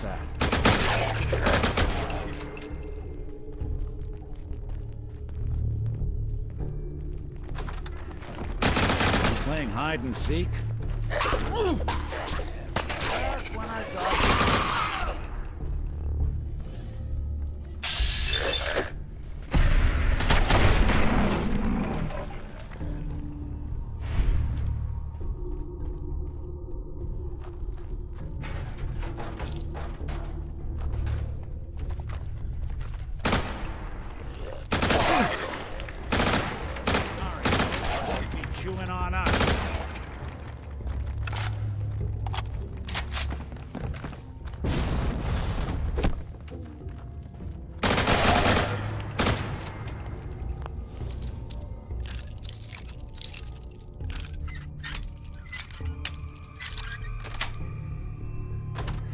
that? You playing hide and seek? That's when I got chewing on us.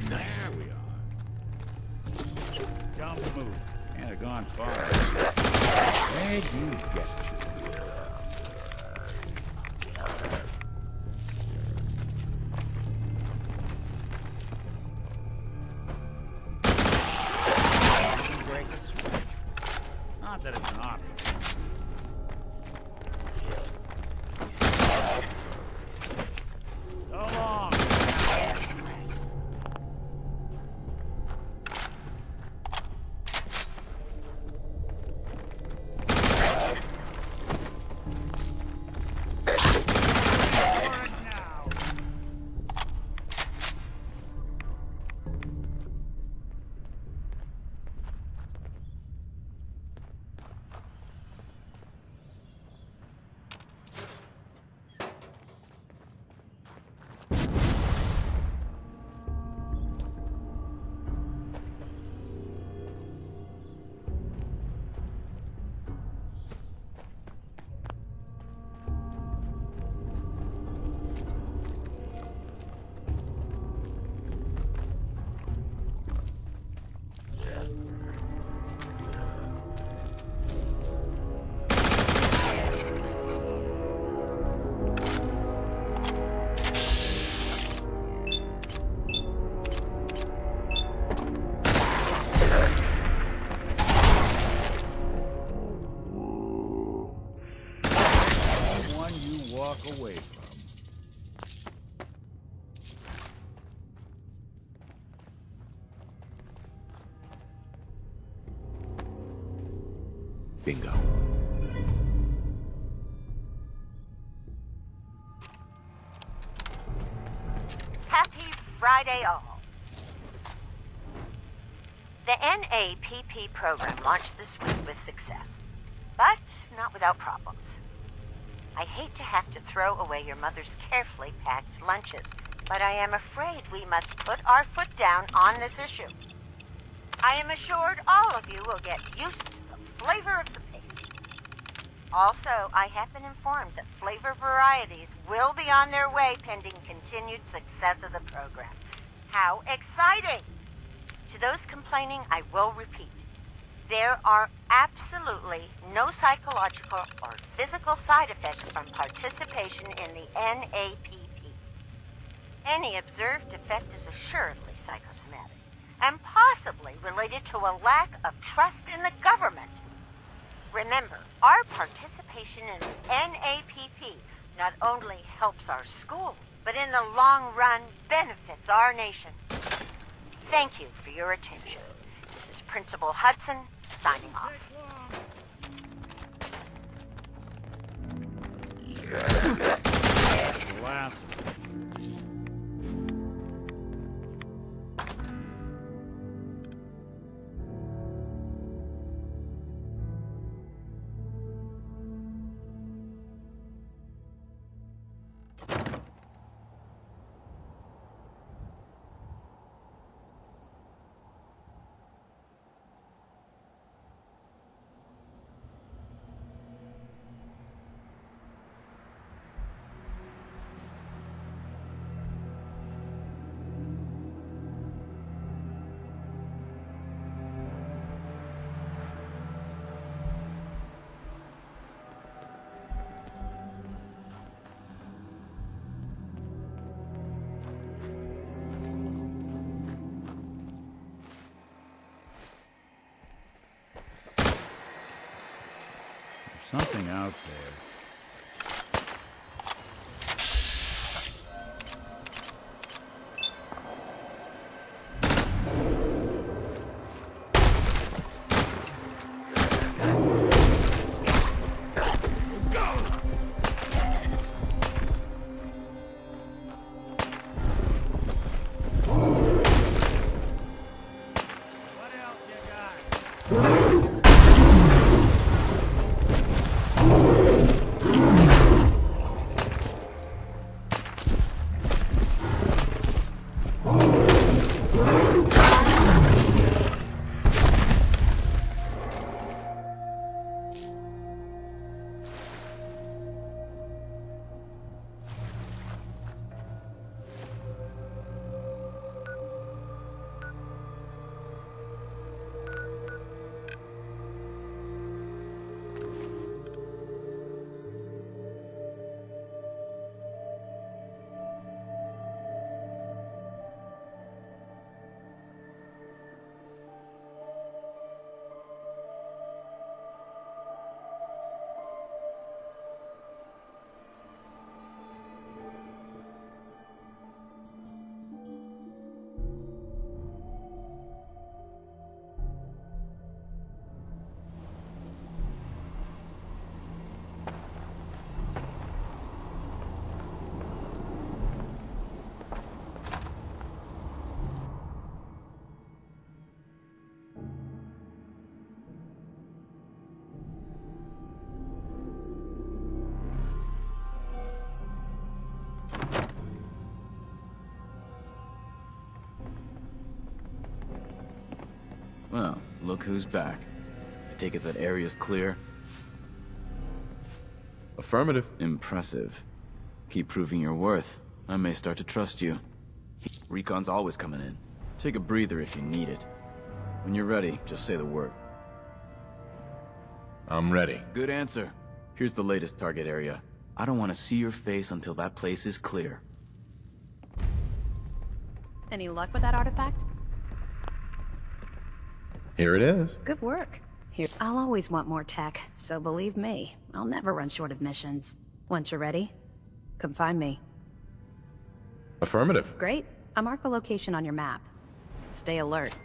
Nice. There we are. Don't move. Can't have gone far. Where'd you get to? Not that it's an option. So long. One you walk away from. Bingo. Happy Friday all. The NAPP program launched this week with success, but not without problems. I hate to have to throw away your mother's carefully packed lunches, but I am afraid we must put our foot down on this issue. I am assured all of you will get used to the flavor of the paste. Also, I have been informed that flavor varieties will be on their way pending continued success of the program. How exciting! To those complaining, I will repeat. There are absolutely no psychological or physical side effects from participation in the NAPP. Any observed effect is assuredly psychosomatic, and possibly related to a lack of trust in the government. Remember, our participation in the NAPP not only helps our school, but in the long run benefits our nation. Thank you for your attention. This is Principal Hudson, signing off. Last. Something out there. What else you got? Well, look who's back. I take it that area's clear? Affirmative. Impressive. Keep proving your worth. I may start to trust you. Recon's always coming in. Take a breather if you need it. When you're ready, just say the word. I'm ready. Good answer. Here's the latest target area. I don't want to see your face until that place is clear. Any luck with that artifact? Here it is. Good work. Here, I'll always want more tech, so believe me, I'll never run short of missions. Once you're ready, come find me. Affirmative. Great. I'll mark the location on your map. Stay alert.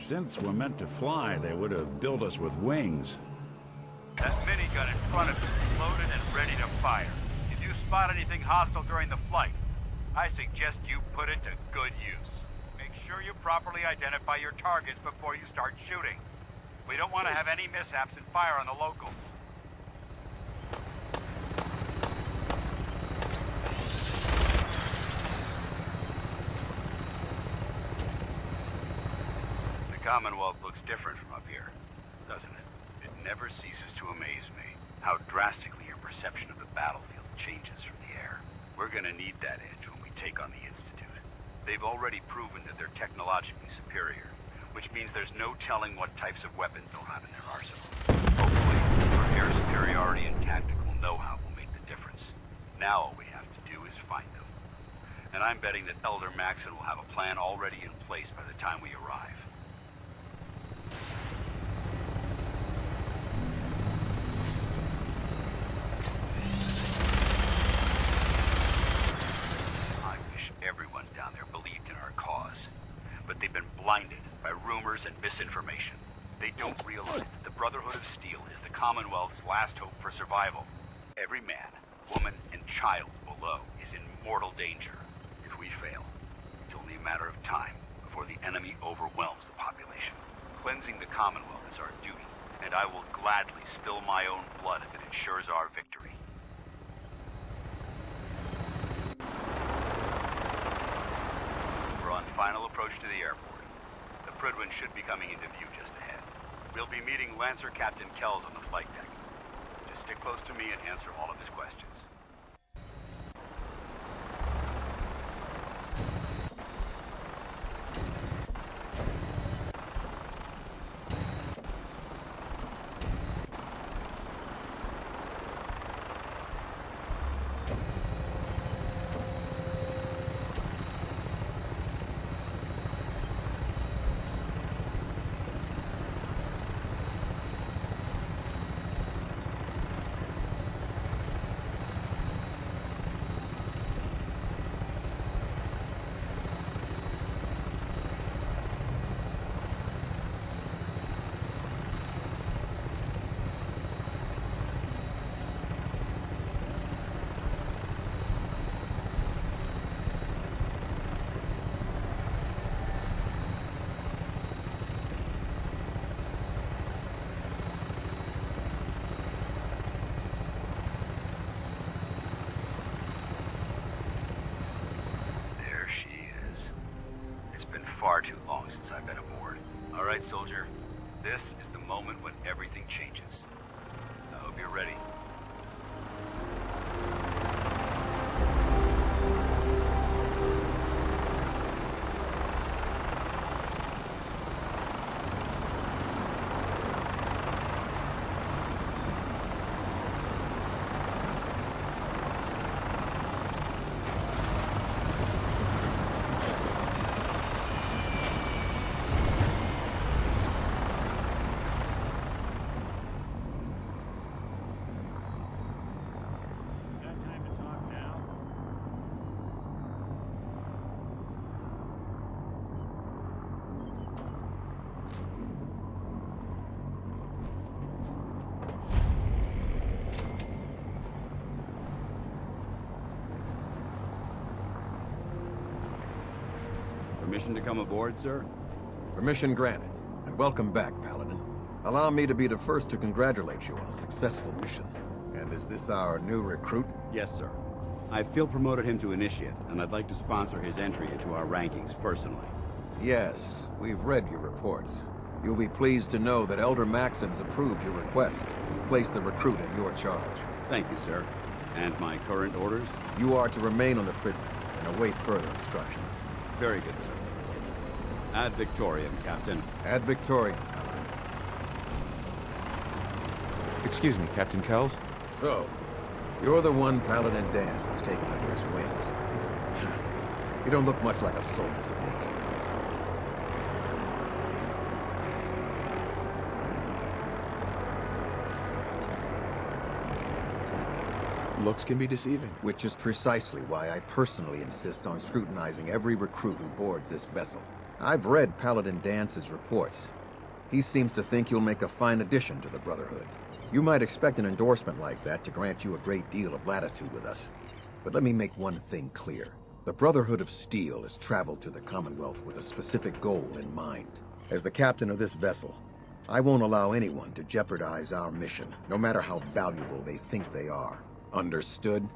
synths were meant to fly, they would have built us with wings. That minigun in front of you is loaded and ready to fire. If you spot anything hostile during the flight, I suggest you put it to good use. Make sure you properly identify your targets before you start shooting. We don't want to have any mishaps and fire on the locals. The Commonwealth looks different from up here, doesn't it? It never ceases to amaze me how drastically your perception of the battlefield changes from the air. We're gonna need that edge when we take on the Institute. They've already proven that they're technologically superior, which means there's no telling what types of weapons they'll have in their arsenal. Hopefully, our air superiority and tactical know-how will make the difference. Now all we have to do is find them. And I'm betting that Elder Maxon will have a plan already in place by the time we arrive. Everyone down there believed in our cause, but they've been blinded by rumors and misinformation. They don't realize that the Brotherhood of Steel is the Commonwealth's last hope for survival. Every man, woman, and child below is in mortal danger. If we fail, it's only a matter of time before the enemy overwhelms the population. Cleansing the Commonwealth is our duty, and I will gladly spill my own blood if it ensures our victory. Final approach to the airport. The Prydwen should be coming into view just ahead. We'll be meeting Lancer Captain Kells on the flight deck. Just stick close to me and answer all of his questions. Far too long since I've been aboard. All right, soldier. This is the moment when everything changes. I hope you're ready. Permission to come aboard, sir? Permission granted, and welcome back, Paladin. Allow me to be the first to congratulate you on a successful mission. And is this our new recruit? Yes, sir. I feel promoted him to initiate, and I'd like to sponsor his entry into our rankings personally. Yes, we've read your reports. You'll be pleased to know that Elder Maxon's approved your request to place the recruit in your charge. Thank you, sir. And my current orders? You are to remain on the Prydwen and await further instructions. Very good, sir. Ad Victoriam, Captain. Ad Victoriam, Paladin. Excuse me, Captain Kells? So, you're the one Paladin Danse has taken under his wing. You don't look much like a soldier to me. Looks can be deceiving. Which is precisely why I personally insist on scrutinizing every recruit who boards this vessel. I've read Paladin Dance's reports. He seems to think you'll make a fine addition to the Brotherhood. You might expect an endorsement like that to grant you a great deal of latitude with us. But let me make one thing clear. The Brotherhood of Steel has traveled to the Commonwealth with a specific goal in mind. As the captain of this vessel, I won't allow anyone to jeopardize our mission, no matter how valuable they think they are. Understood?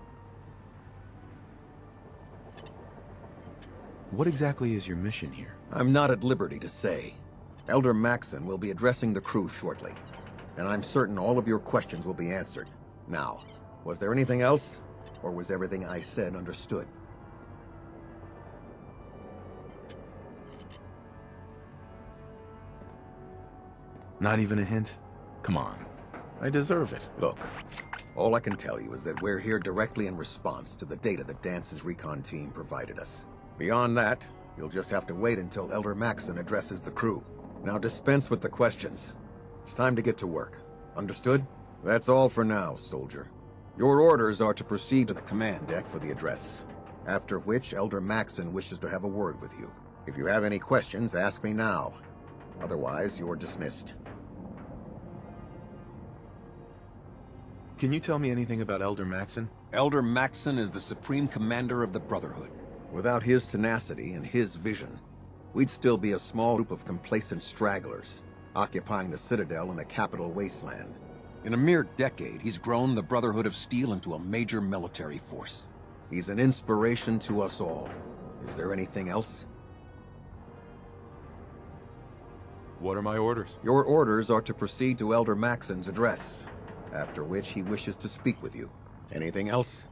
What exactly is your mission here? I'm not at liberty to say. Elder Maxon will be addressing the crew shortly, and I'm certain all of your questions will be answered. Now, was there anything else, or was everything I said understood? Not even a hint? Come on. I deserve it. Look, all I can tell you is that we're here directly in response to the data that Dance's recon team provided us. Beyond that, you'll just have to wait until Elder Maxon addresses the crew. Now dispense with the questions. It's time to get to work. Understood? That's all for now, soldier. Your orders are to proceed to the command deck for the address, after which Elder Maxon wishes to have a word with you. If you have any questions, ask me now. Otherwise, you're dismissed. Can you tell me anything about Elder Maxon? Elder Maxon is the Supreme Commander of the Brotherhood. Without his tenacity and his vision, we'd still be a small group of complacent stragglers, occupying the Citadel in the capital wasteland. In a mere decade, he's grown the Brotherhood of Steel into a major military force. He's an inspiration to us all. Is there anything else? What are my orders? Your orders are to proceed to Elder Maxon's address, after which he wishes to speak with you. Anything else?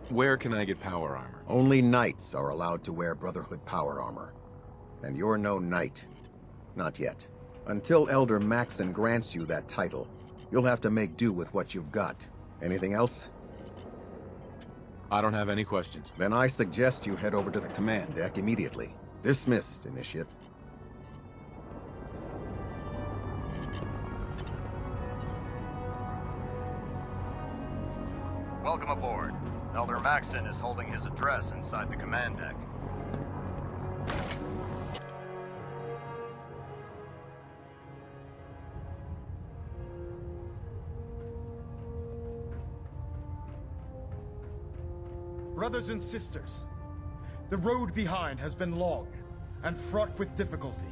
Where can I get power armor? Only knights are allowed to wear Brotherhood power armor. And you're no knight. Not yet. Until Elder Maxon grants you that title, you'll have to make do with what you've got. Anything else? I don't have any questions. Then I suggest you head over to the command deck immediately. Dismissed, Initiate. Welcome aboard. Elder Maxon is holding his address inside the command deck. Brothers and sisters, the road behind has been long and fraught with difficulty.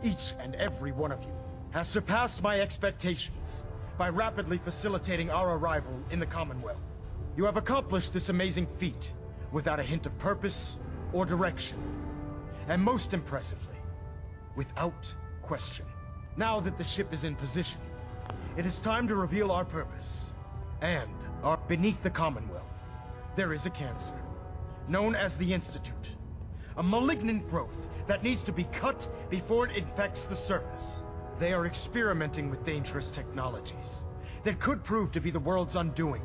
Each and every one of you has surpassed my expectations by rapidly facilitating our arrival in the Commonwealth. You have accomplished this amazing feat without a hint of purpose or direction, and most impressively, without question. Now that the ship is in position, it is time to reveal our purpose. And beneath the Commonwealth, there is a cancer, known as the Institute. A malignant growth that needs to be cut before it infects the surface. They are experimenting with dangerous technologies that could prove to be the world's undoing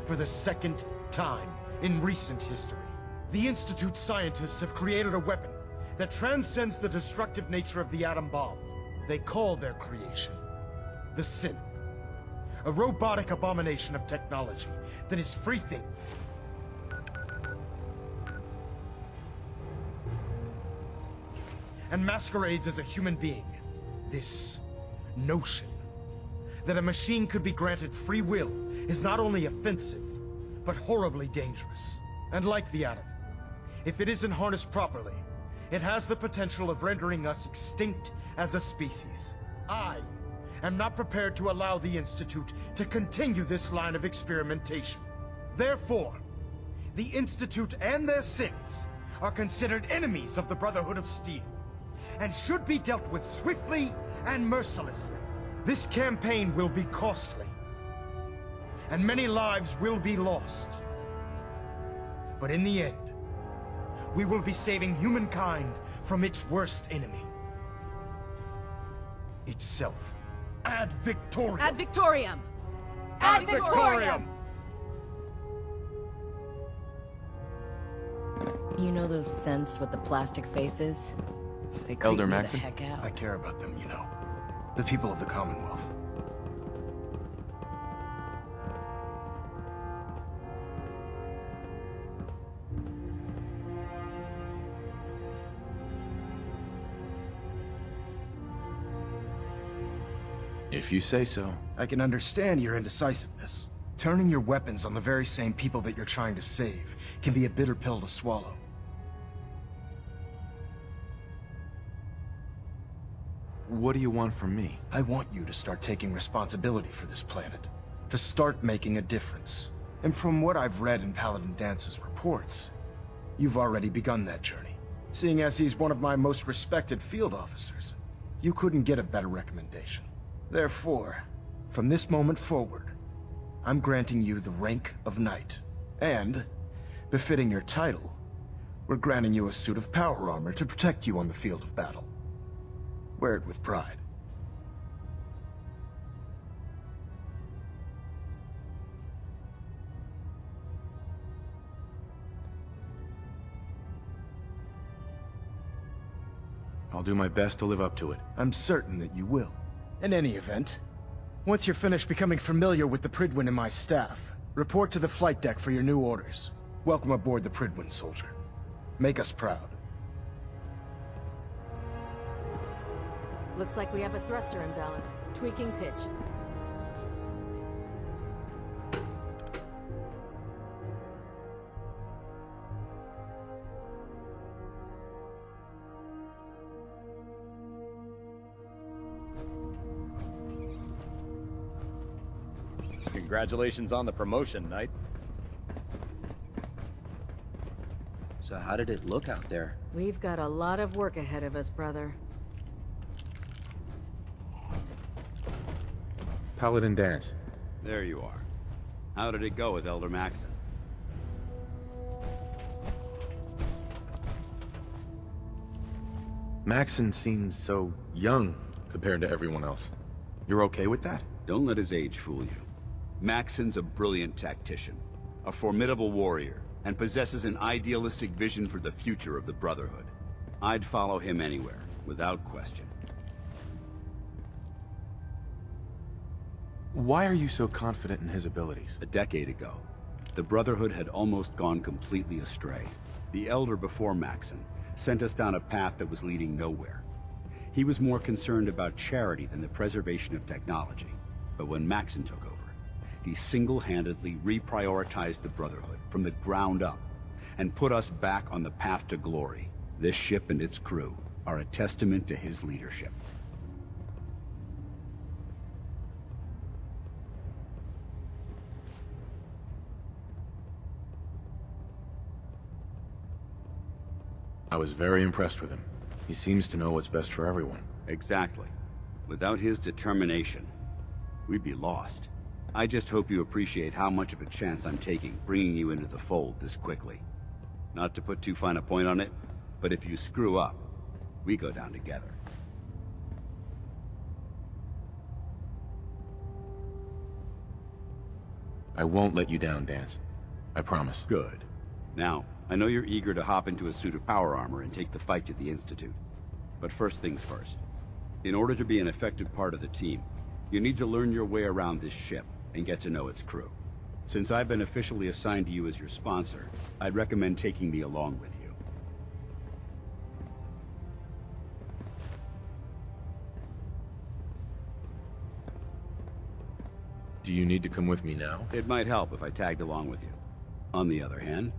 for the second time in recent history. The Institute scientists have created a weapon that transcends the destructive nature of the atom bomb. They call their creation the Synth, a robotic abomination of technology that is free thinking and masquerades as a human being. This notion that a machine could be granted free will is not only offensive, but horribly dangerous. And like the atom, if it isn't harnessed properly, it has the potential of rendering us extinct as a species. I am not prepared to allow the Institute to continue this line of experimentation. Therefore, the Institute and their synths are considered enemies of the Brotherhood of Steel, and should be dealt with swiftly and mercilessly. This campaign will be costly, and many lives will be lost. But in the end, we will be saving humankind from its worst enemy. Itself. Ad Victoriam! Ad Victoriam! Ad Victoriam! You know those scents with the plastic faces? They creep Elder me the Maxon? heck out. I care about them, you know. The people of the Commonwealth. If you say so. I can understand your indecisiveness. Turning your weapons on the very same people that you're trying to save can be a bitter pill to swallow. What do you want from me? I want you to start taking responsibility for this planet. To start making a difference. And from what I've read in Paladin Dance's reports, you've already begun that journey. Seeing as he's one of my most respected field officers, you couldn't get a better recommendation. Therefore, from this moment forward, I'm granting you the rank of Knight. And, befitting your title, we're granting you a suit of power armor to protect you on the field of battle. Wear it with pride. I'll do my best to live up to it. I'm certain that you will. In any event, once you're finished becoming familiar with the Prydwen and my staff, report to the flight deck for your new orders. Welcome aboard the Prydwen, soldier. Make us proud. Looks like we have a thruster imbalance. Tweaking pitch. Congratulations on the promotion, Knight. So how did it look out there? We've got a lot of work ahead of us, brother. Paladin Dance. There you are. How did it go with Elder Maxon? Maxon seems so young compared to everyone else. You're okay with that? Don't let his age fool you. Maxon's a brilliant tactician, a formidable warrior, and possesses an idealistic vision for the future of the Brotherhood. I'd follow him anywhere, without question. Why are you so confident in his abilities? A decade ago, the Brotherhood had almost gone completely astray. The Elder before Maxon sent us down a path that was leading nowhere. He was more concerned about charity than the preservation of technology. But when Maxon took over, he single-handedly reprioritized the Brotherhood from the ground up and put us back on the path to glory. This ship and its crew are a testament to his leadership. I was very impressed with him. He seems to know what's best for everyone. Exactly. Without his determination, we'd be lost. I just hope you appreciate how much of a chance I'm taking bringing you into the fold this quickly. Not to put too fine a point on it, but if you screw up, we go down together. I won't let you down, Dance. I promise. Good. Now, I know you're eager to hop into a suit of power armor and take the fight to the Institute. But first things first. In order to be an effective part of the team, you need to learn your way around this ship and get to know its crew. Since I've been officially assigned to you as your sponsor, I'd recommend taking me along with you. Do you need to come with me now? It might help if I tagged along with you. On the other hand,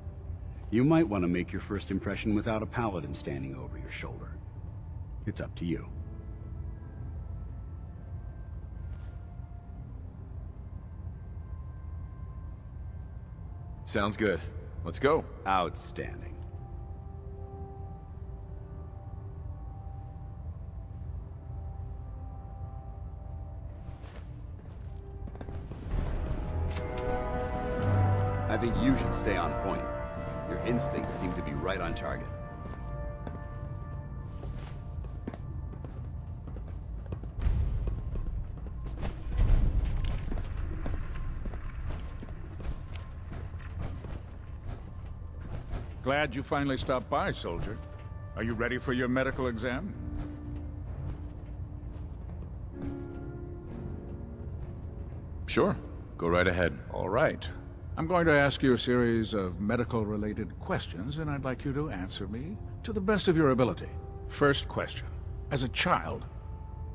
you might want to make your first impression without a paladin standing over your shoulder. It's up to you. Sounds good. Let's go. Outstanding. I think you should stay on point. Your instincts seem to be right on target. Glad you finally stopped by, soldier. Are you ready for your medical exam? Sure. Go right ahead. All right. I'm going to ask you a series of medical-related questions, and I'd like you to answer me to the best of your ability. First question. As a child,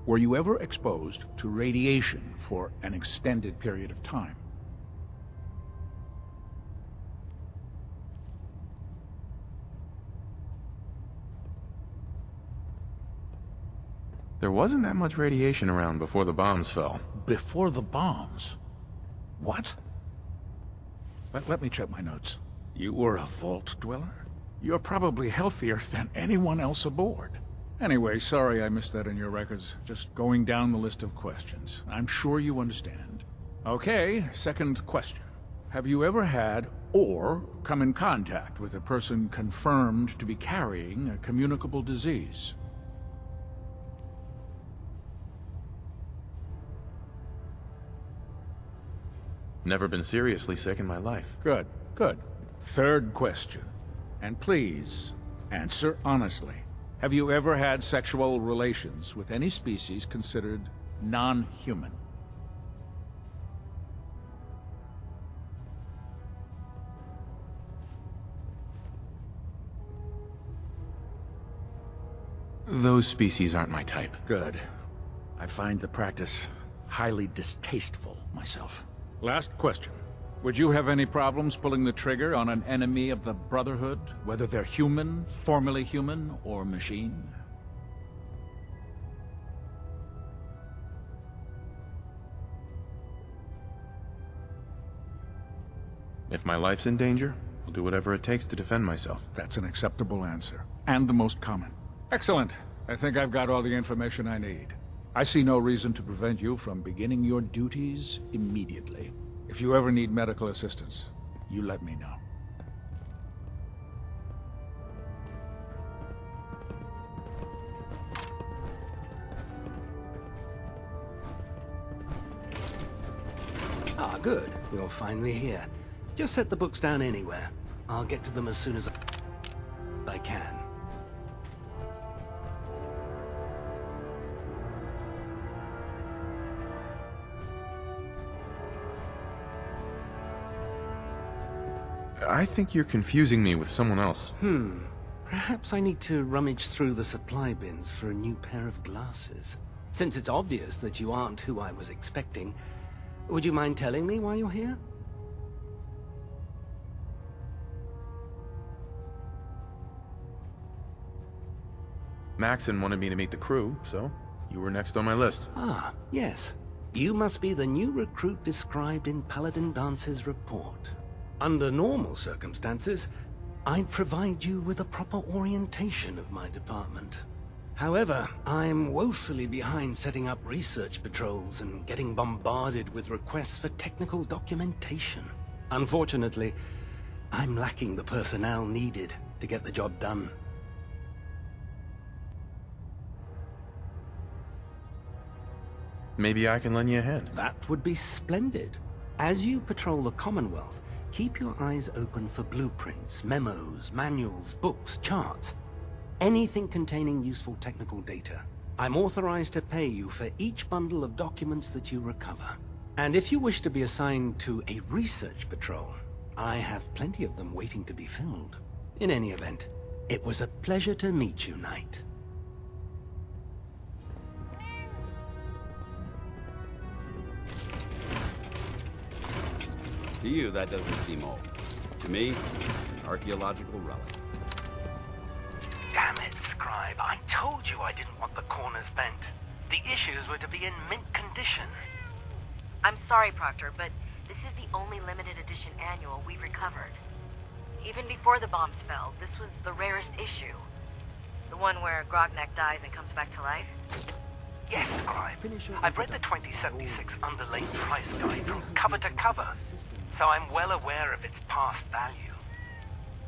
Were you ever exposed to radiation for an extended period of time? There wasn't that much radiation around before the bombs fell. Before the bombs? What? Let me check my notes. You were a vault dweller? You're probably healthier than anyone else aboard. Anyway, sorry I missed that in your records. Just going down the list of questions. I'm sure you understand. Okay, second question. Have you ever had or come in contact with a person confirmed to be carrying a communicable disease? Never been seriously sick in my life. Good, good. Third question. And please, answer honestly. Have you ever had sexual relations with any species considered non-human? Those species aren't my type. Good. I find the practice highly distasteful myself. Last question. Would you have any problems pulling the trigger on an enemy of the Brotherhood, whether they're human, formerly human, or machine? If my life's in danger, I'll do whatever it takes to defend myself. That's an acceptable answer, and the most common. Excellent. I think I've got all the information I need. I see no reason to prevent you from beginning your duties immediately. If you ever need medical assistance, you let me know. Ah, good. You're finally here. Just set the books down anywhere. I'll get to them as soon as I can. I think you're confusing me with someone else. Perhaps I need to rummage through the supply bins for a new pair of glasses. Since it's obvious that you aren't who I was expecting, would you mind telling me why you're here? Maxon wanted me to meet the crew, so you were next on my list. Ah, yes. You must be the new recruit described in Paladin Dance's report. Under normal circumstances, I'd provide you with a proper orientation of my department. However, I'm woefully behind setting up research patrols and getting bombarded with requests for technical documentation. Unfortunately, I'm lacking the personnel needed to get the job done. Maybe I can lend you a hand. That would be splendid. As you patrol the Commonwealth, keep your eyes open for blueprints, memos, manuals, books, charts. Anything containing useful technical data. I'm authorized to pay you for each bundle of documents that you recover. And if you wish to be assigned to a research patrol, I have plenty of them waiting to be filled. In any event, it was a pleasure to meet you, Knight. To you, that doesn't seem old. To me, it's an archaeological relic. Damn it, Scribe. I told you I didn't want the corners bent. The issues were to be in mint condition. I'm sorry, Proctor, but this is the only limited edition annual we've recovered. Even before the bombs fell, this was the rarest issue. The one where Grognak dies and comes back to life. Yes, Scribe. I've read the 2076 underlaid price guide from cover to cover, so I'm well aware of its past value.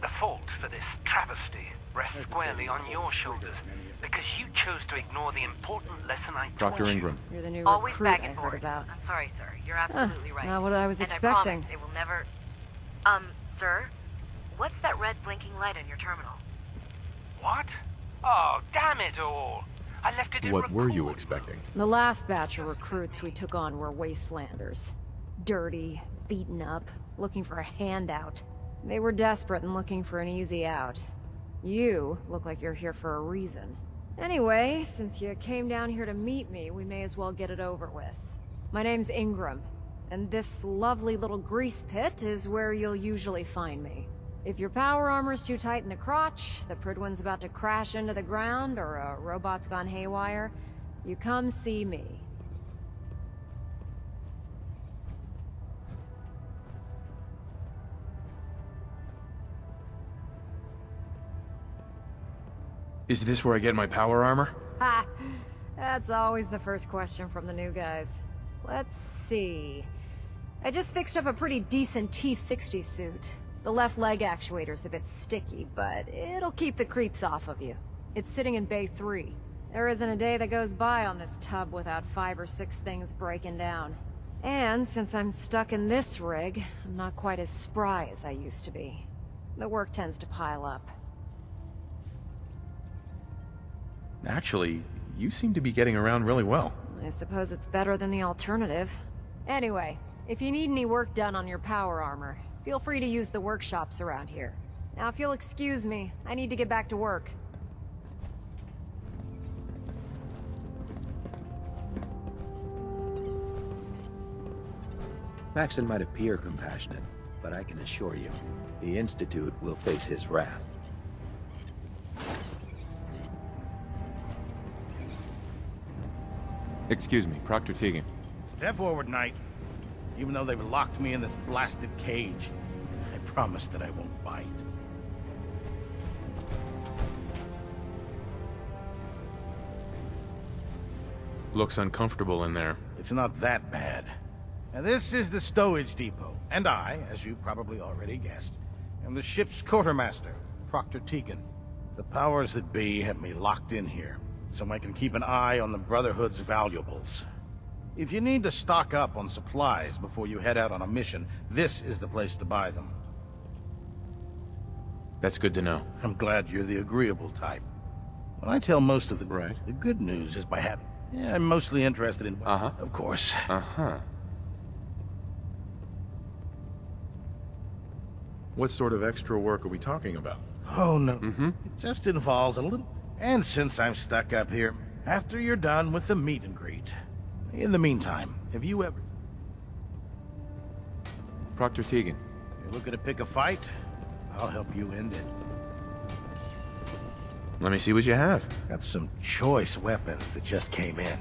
The fault for this travesty rests squarely on your shoulders, because you chose to ignore the important lesson I taught Dr. you. Ingram. You're the new Always recruit back I and heard forth. about. I'm sorry, sir. You're absolutely right. Not what I was and expecting. I promise it will never... sir? What's that red blinking light on your terminal? What? Oh, damn it all! I left it in What were you record expecting? The last batch of recruits we took on were wastelanders. Dirty, beaten up, looking for a handout. They were desperate and looking for an easy out. You look like you're here for a reason. Anyway, since you came down here to meet me, we may as well get it over with. My name's Ingram, and this lovely little grease pit is where you'll usually find me. If your power armor's too tight in the crotch, the Pridwin's about to crash into the ground, or a robot's gone haywire, you come see me. Is this where I get my power armor? Ha! That's always the first question from the new guys. Let's see. I just fixed up a pretty decent T-60 suit. The left leg actuator's a bit sticky, but it'll keep the creeps off of you. It's sitting in Bay 3. There isn't a day that goes by on this tub without 5 or 6 things breaking down. And since I'm stuck in this rig, I'm not quite as spry as I used to be. The work tends to pile up. Actually, you seem to be getting around really well. I suppose it's better than the alternative. Anyway, if you need any work done on your power armor, feel free to use the workshops around here. Now, if you'll excuse me, I need to get back to work. Maxon might appear compassionate, but I can assure you, the Institute will face his wrath. Excuse me, Proctor Tegan. Step forward, Knight. Even though they've locked me in this blasted cage, I promise that I won't bite. Looks uncomfortable in there. It's not that bad. Now, this is the stowage depot, and I, as you probably already guessed, am the ship's quartermaster, Proctor Tegan. The powers that be have me locked in here, so I can keep an eye on the Brotherhood's valuables. If you need to stock up on supplies before you head out on a mission, this is the place to buy them. That's good to know. I'm glad you're the agreeable type. When I tell most of the good news is by having... Yeah, I'm mostly interested in... Of course. What sort of extra work are we talking about? Oh, no. It just involves a little... And since I'm stuck up here, after you're done with the meet and greet... In the meantime, have you ever... Proctor Tegan. You're looking to pick a fight? I'll help you end it. Let me see what you have. Got some choice weapons that just came in.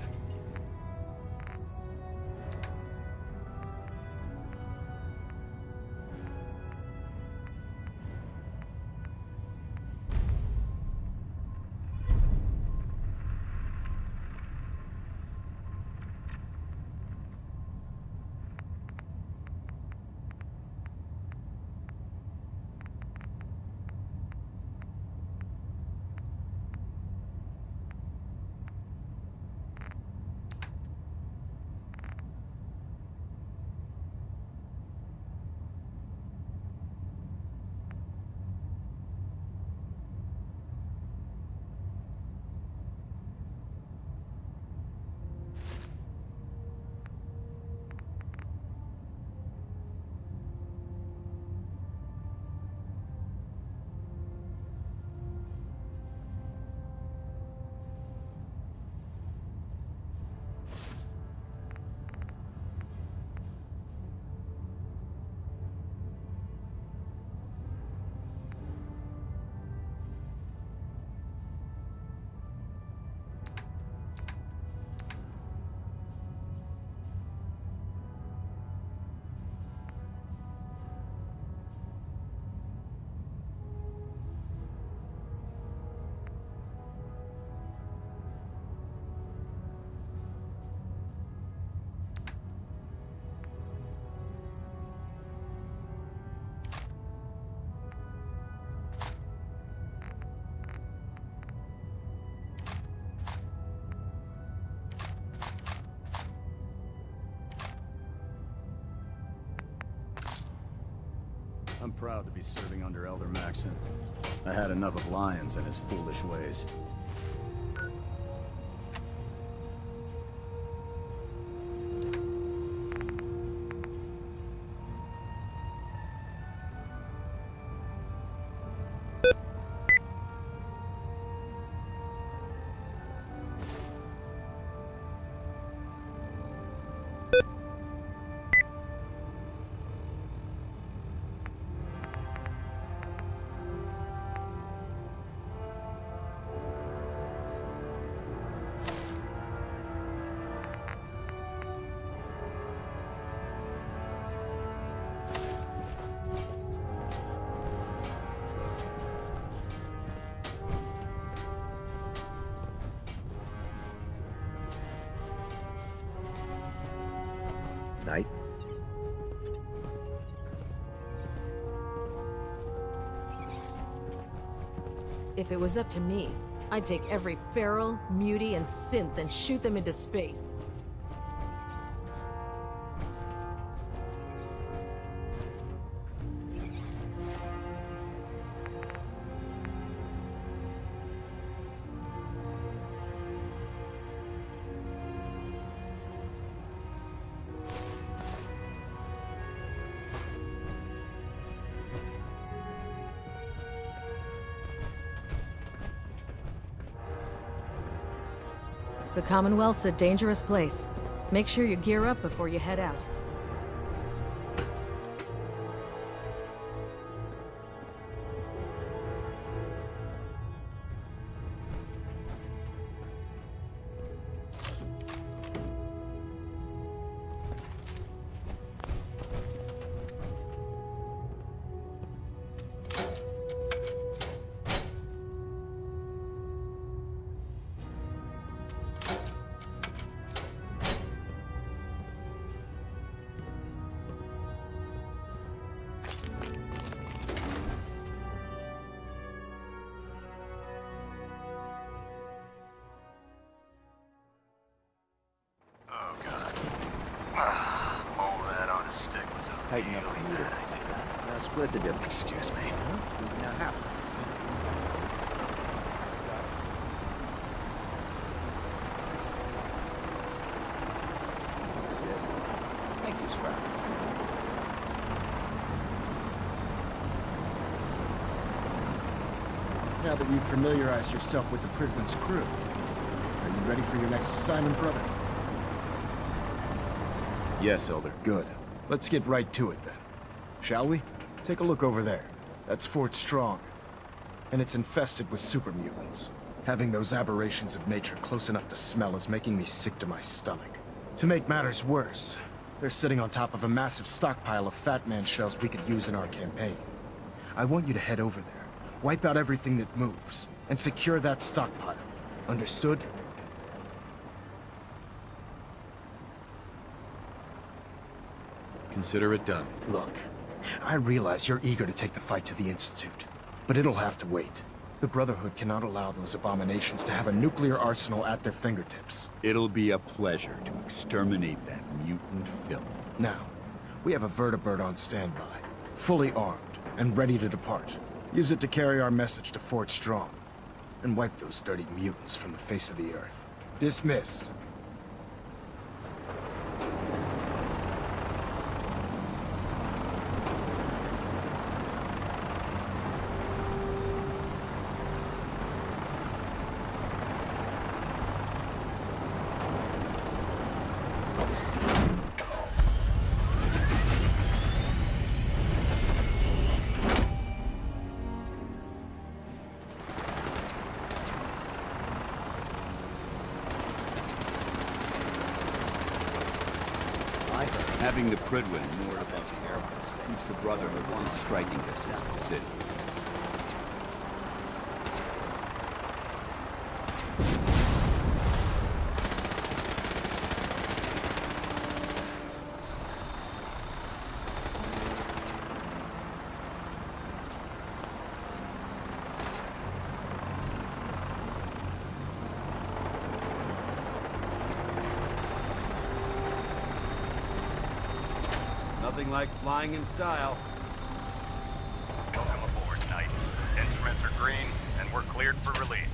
I'm proud to be serving under Elder Maxon. I had enough of Lyons and his foolish ways. Knight? If it was up to me, I'd take every feral, mutie, and synth and shoot them into space. The Commonwealth's a dangerous place. Make sure you gear up before you head out. Tighten up the meter. Now split the difference. Excuse me. Now half. That's it. Thank you, Sprout. Now that you've familiarized yourself with the Prydwen's crew, are you ready for your next assignment, brother? Yes, Elder. Good. Let's get right to it then. Shall we? Take a look over there. That's Fort Strong. And it's infested with super mutants. Having those aberrations of nature close enough to smell is making me sick to my stomach. To make matters worse, they're sitting on top of a massive stockpile of Fat Man shells we could use in our campaign. I want you to head over there, wipe out everything that moves, and secure that stockpile. Understood? Consider it done. Look, I realize you're eager to take the fight to the Institute, but it'll have to wait. The Brotherhood cannot allow those abominations to have a nuclear arsenal at their fingertips. It'll be a pleasure to exterminate that mutant filth. Now, we have a vertibird on standby, fully armed and ready to depart. Use it to carry our message to Fort Strong, and wipe those dirty mutants from the face of the earth. Dismissed. Having the Prydwens moored above the airways keeps the Brotherhood within striking distance of the city. Nothing like flying in style. Welcome aboard, Knight. Instruments are green, and we're cleared for release.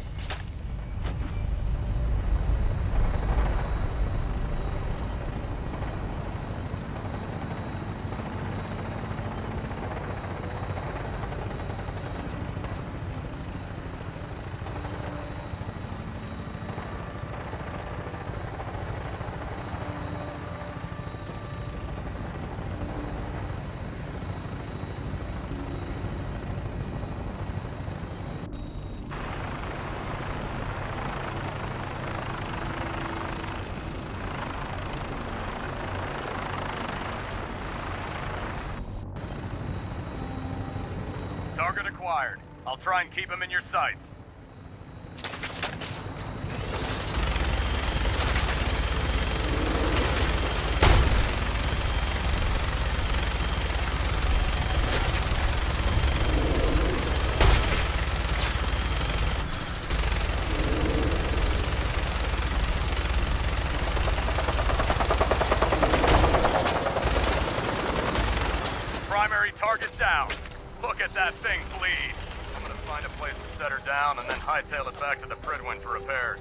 Target acquired. I'll try and keep him in your sights. down. Look at that thing bleed. I'm gonna find a place to set her down and then hightail it back to the Pridwin for repairs.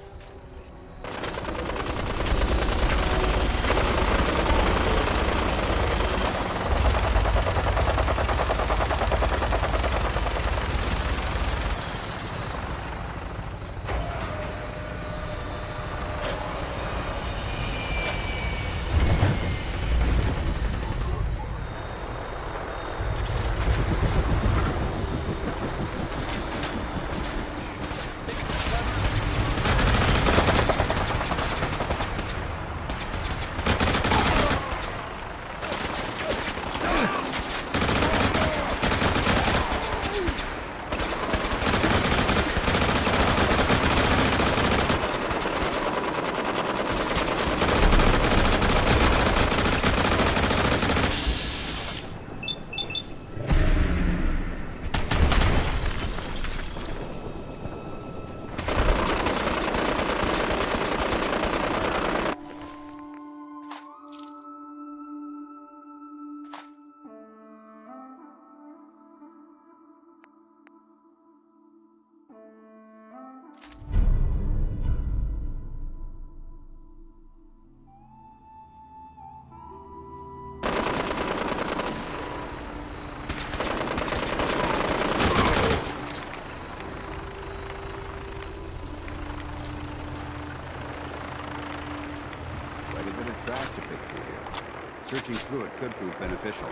Trash to pick through here. Searching through it could prove beneficial.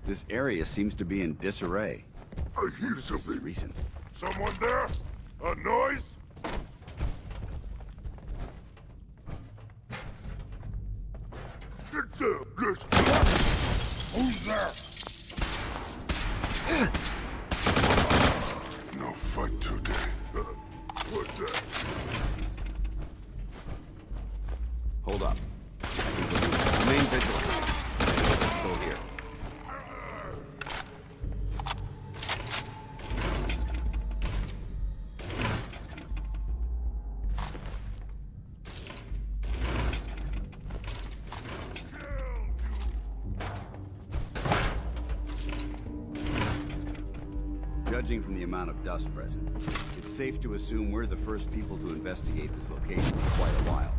This area seems to be in disarray. I hear something. Recent. Someone there? A noise? Get down, Who's there? No fight today. What's that? Hold up. Remain vigilant. Still here. Judging from the amount of dust present, it's safe to assume we're the first people to investigate this location for quite a while.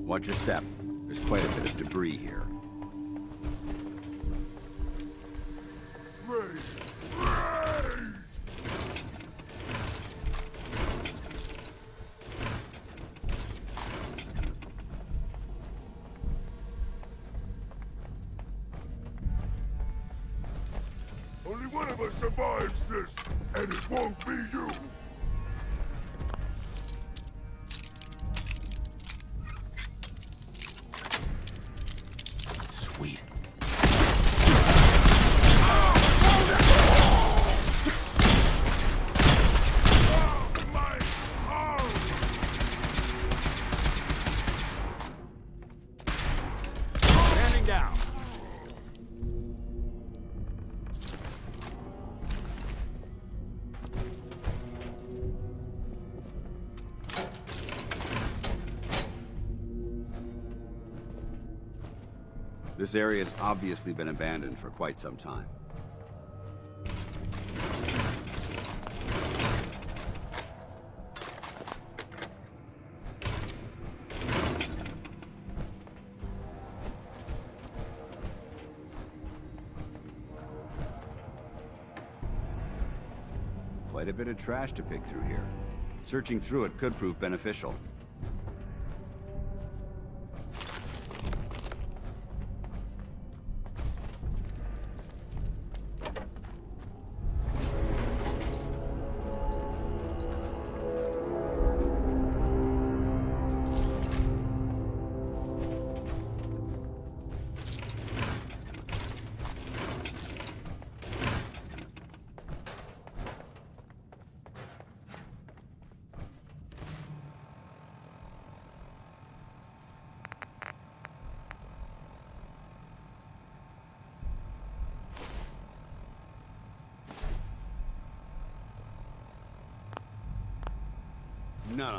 Watch your step. There's quite a bit of debris here. Only one of us survives this, and it won't be you! Sweet. Standing down. This area has obviously been abandoned for quite some time. Quite a bit of trash to pick through here. Searching through it could prove beneficial.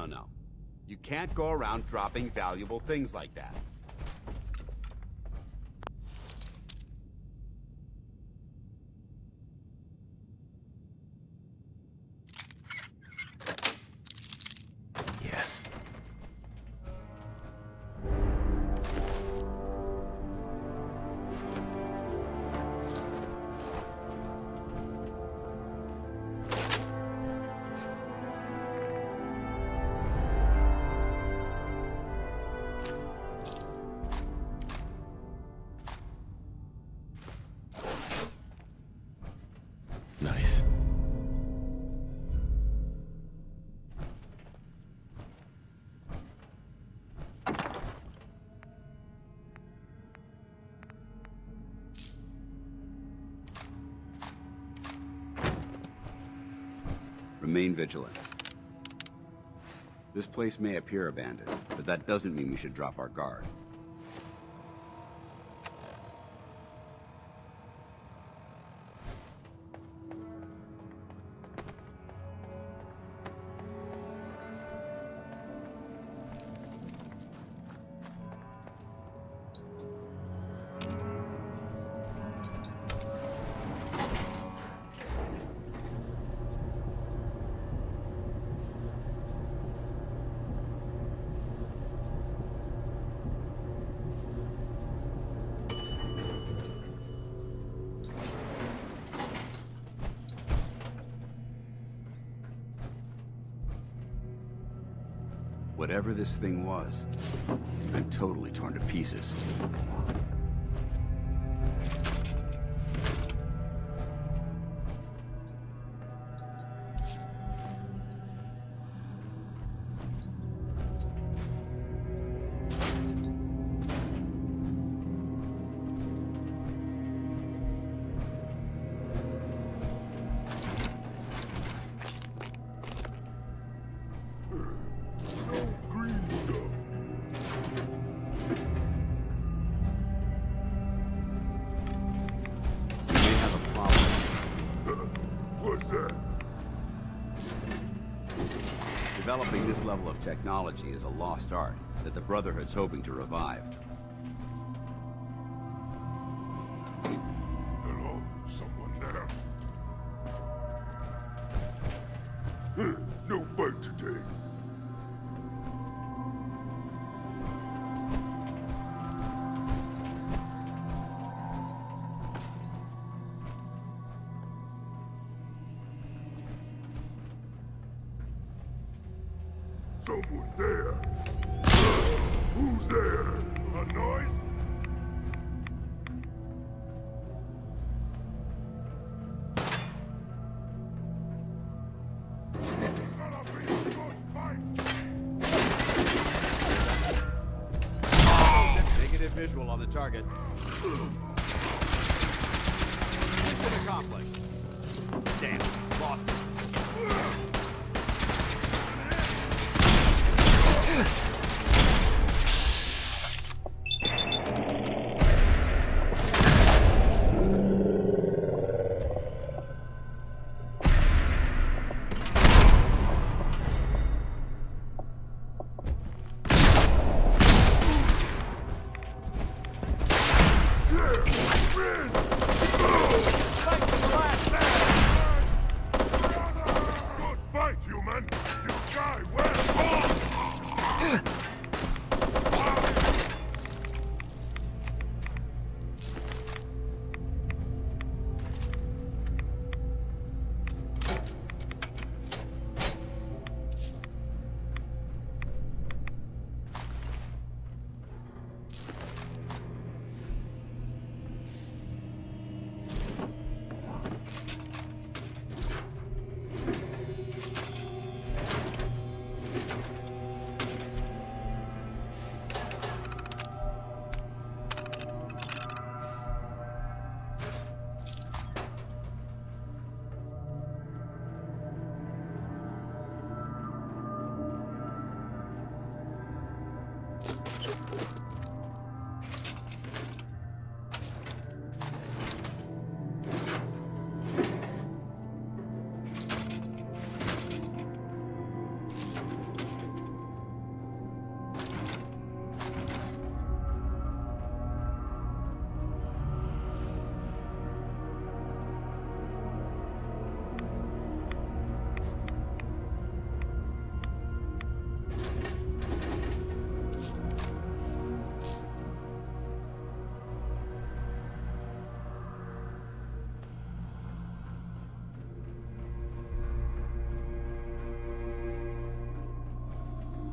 No. You can't go around dropping valuable things like that. Yes. Nice. Remain vigilant. This place may appear abandoned, but that doesn't mean we should drop our guard. Whatever this thing was, it's been totally torn to pieces. Developing this level of technology is a lost art that the Brotherhood's hoping to revive. Hello? Someone there? No fight today. Someone there. Who's there? A noise? Negative visual on the target. Mission accomplished. Damn, lost it.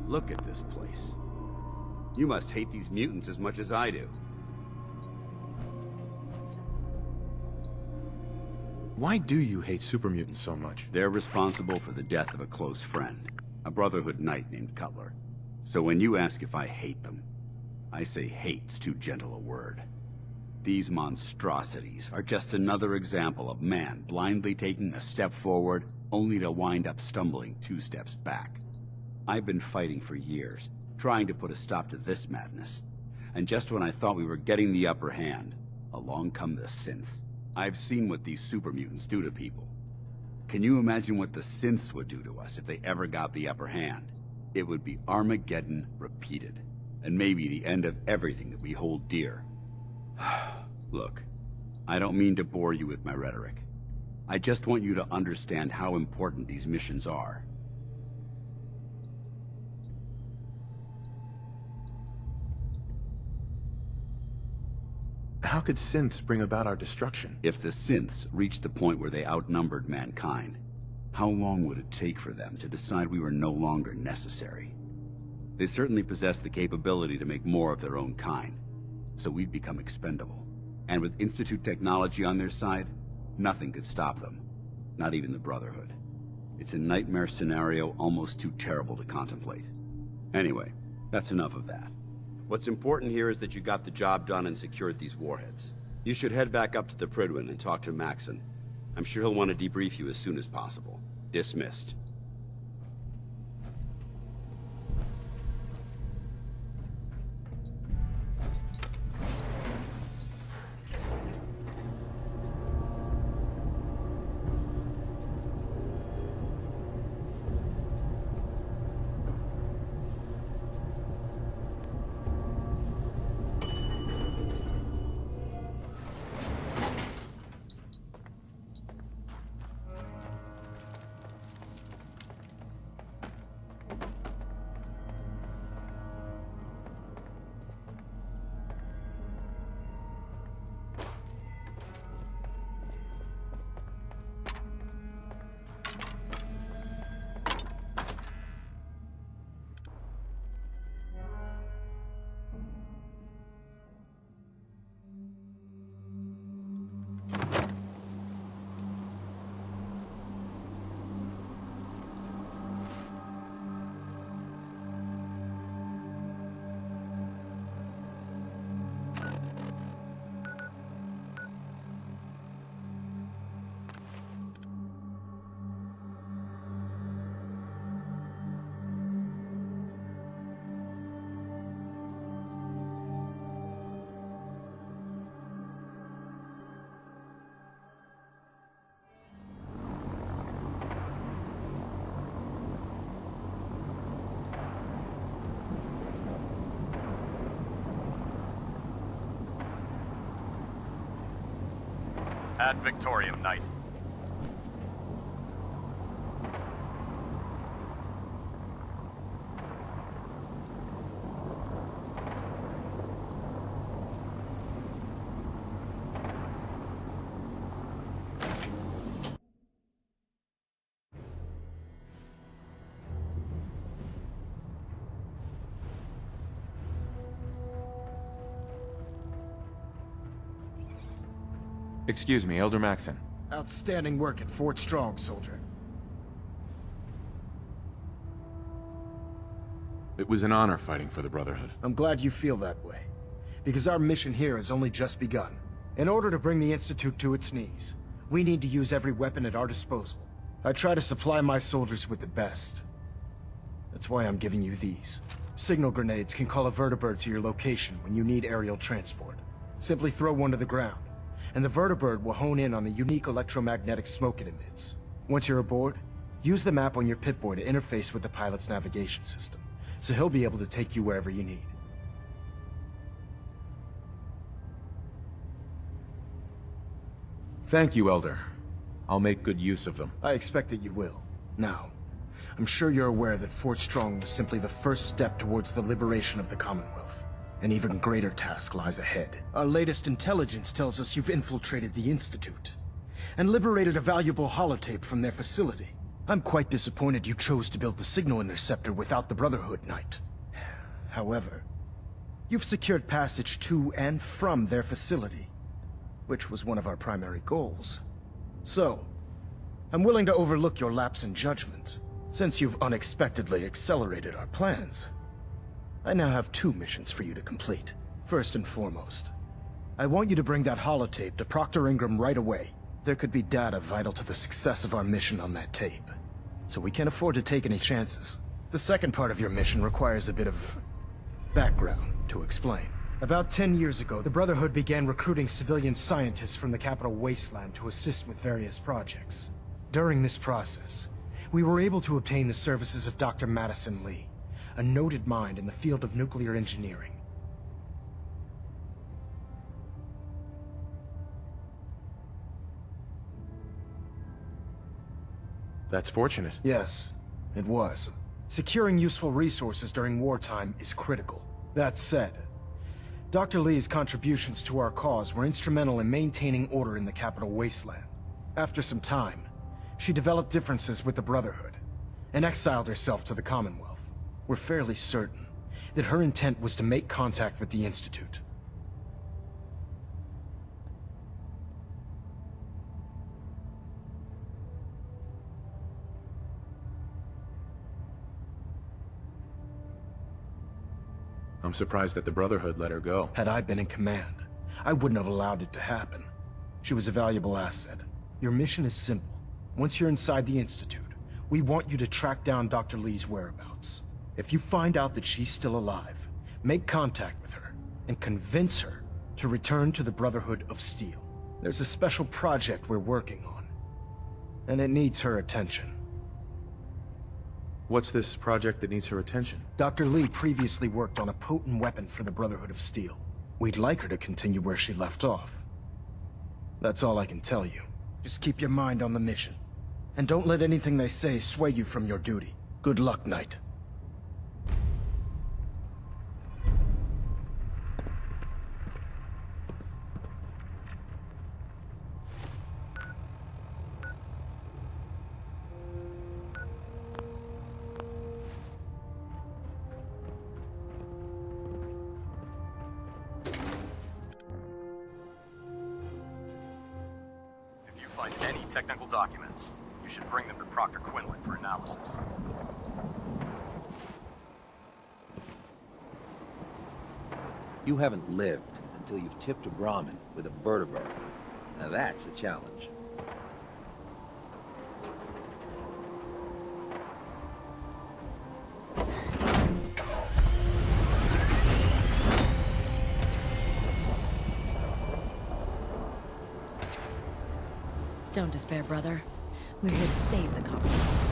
Look at this place. You must hate these mutants as much as I do. Why do you hate super mutants so much? They're responsible for the death of a close friend, a Brotherhood knight named Cutler. So when you ask if I hate them, I say hate's too gentle a word. These monstrosities are just another example of man blindly taking a step forward, only to wind up stumbling 2 steps back. I've been fighting for years, trying to put a stop to this madness. And just when I thought we were getting the upper hand, along come the synths. I've seen what these super mutants do to people. Can you imagine what the synths would do to us if they ever got the upper hand? It would be Armageddon repeated, and maybe the end of everything that we hold dear. Look, I don't mean to bore you with my rhetoric. I just want you to understand how important these missions are. How could synths bring about our destruction? If the synths reached the point where they outnumbered mankind, how long would it take for them to decide we were no longer necessary? They certainly possess the capability to make more of their own kind, so we'd become expendable. And with Institute technology on their side, nothing could stop them. Not even the Brotherhood. It's a nightmare scenario almost too terrible to contemplate. Anyway, that's enough of that. What's important here is that you got the job done and secured these warheads. You should head back up to the Prydwen and talk to Maxon. I'm sure he'll want to debrief you as soon as possible. Dismissed. Ad Victoriam, Knight. Excuse me, Elder Maxon. Outstanding work at Fort Strong, soldier. It was an honor fighting for the Brotherhood. I'm glad you feel that way, because our mission here has only just begun. In order to bring the Institute to its knees, we need to use every weapon at our disposal. I try to supply my soldiers with the best. That's why I'm giving you these. Signal grenades can call a vertibird to your location when you need aerial transport. Simply throw one to the ground, and the vertibird will hone in on the unique electromagnetic smoke it emits. Once you're aboard, use the map on your Pip-Boy to interface with the pilot's navigation system, so he'll be able to take you wherever you need. Thank you, Elder. I'll make good use of them. I expect that you will. Now, I'm sure you're aware that Fort Strong was simply the first step towards the liberation of the Commonwealth. An even greater task lies ahead. Our latest intelligence tells us you've infiltrated the Institute and liberated a valuable holotape from their facility. I'm quite disappointed you chose to build the signal interceptor without the Brotherhood Knight. However, you've secured passage to and from their facility, which was one of our primary goals. So, I'm willing to overlook your lapse in judgment, since you've unexpectedly accelerated our plans. I now have 2 missions for you to complete. First and foremost, I want you to bring that holotape to Proctor Ingram right away. There could be data vital to the success of our mission on that tape, so we can't afford to take any chances. The second part of your mission requires a bit of background to explain. About 10 years ago, the Brotherhood began recruiting civilian scientists from the capital wasteland to assist with various projects. During this process, we were able to obtain the services of Dr. Madison Lee, a noted mind in the field of nuclear engineering. That's fortunate. Yes, it was. Securing useful resources during wartime is critical. That said, Dr. Lee's contributions to our cause were instrumental in maintaining order in the capital wasteland. After some time, she developed differences with the Brotherhood and exiled herself to the Commonwealth. We're fairly certain that her intent was to make contact with the Institute. I'm surprised that the Brotherhood let her go. Had I been in command, I wouldn't have allowed it to happen. She was a valuable asset. Your mission is simple. Once you're inside the Institute, we want you to track down Dr. Lee's whereabouts. If you find out that she's still alive, make contact with her and convince her to return to the Brotherhood of Steel. There's a special project we're working on, and it needs her attention. What's this project that needs her attention? Dr. Lee previously worked on a potent weapon for the Brotherhood of Steel. We'd like her to continue where she left off. That's all I can tell you. Just keep your mind on the mission. And don't let anything they say sway you from your duty. Good luck, Knight. Find any technical documents, you should bring them to Proctor Quinlan for analysis. You haven't lived until you've tipped a Brahmin with a vertebra. Now that's a challenge. Don't despair, brother. We're here to save the Commonwealth.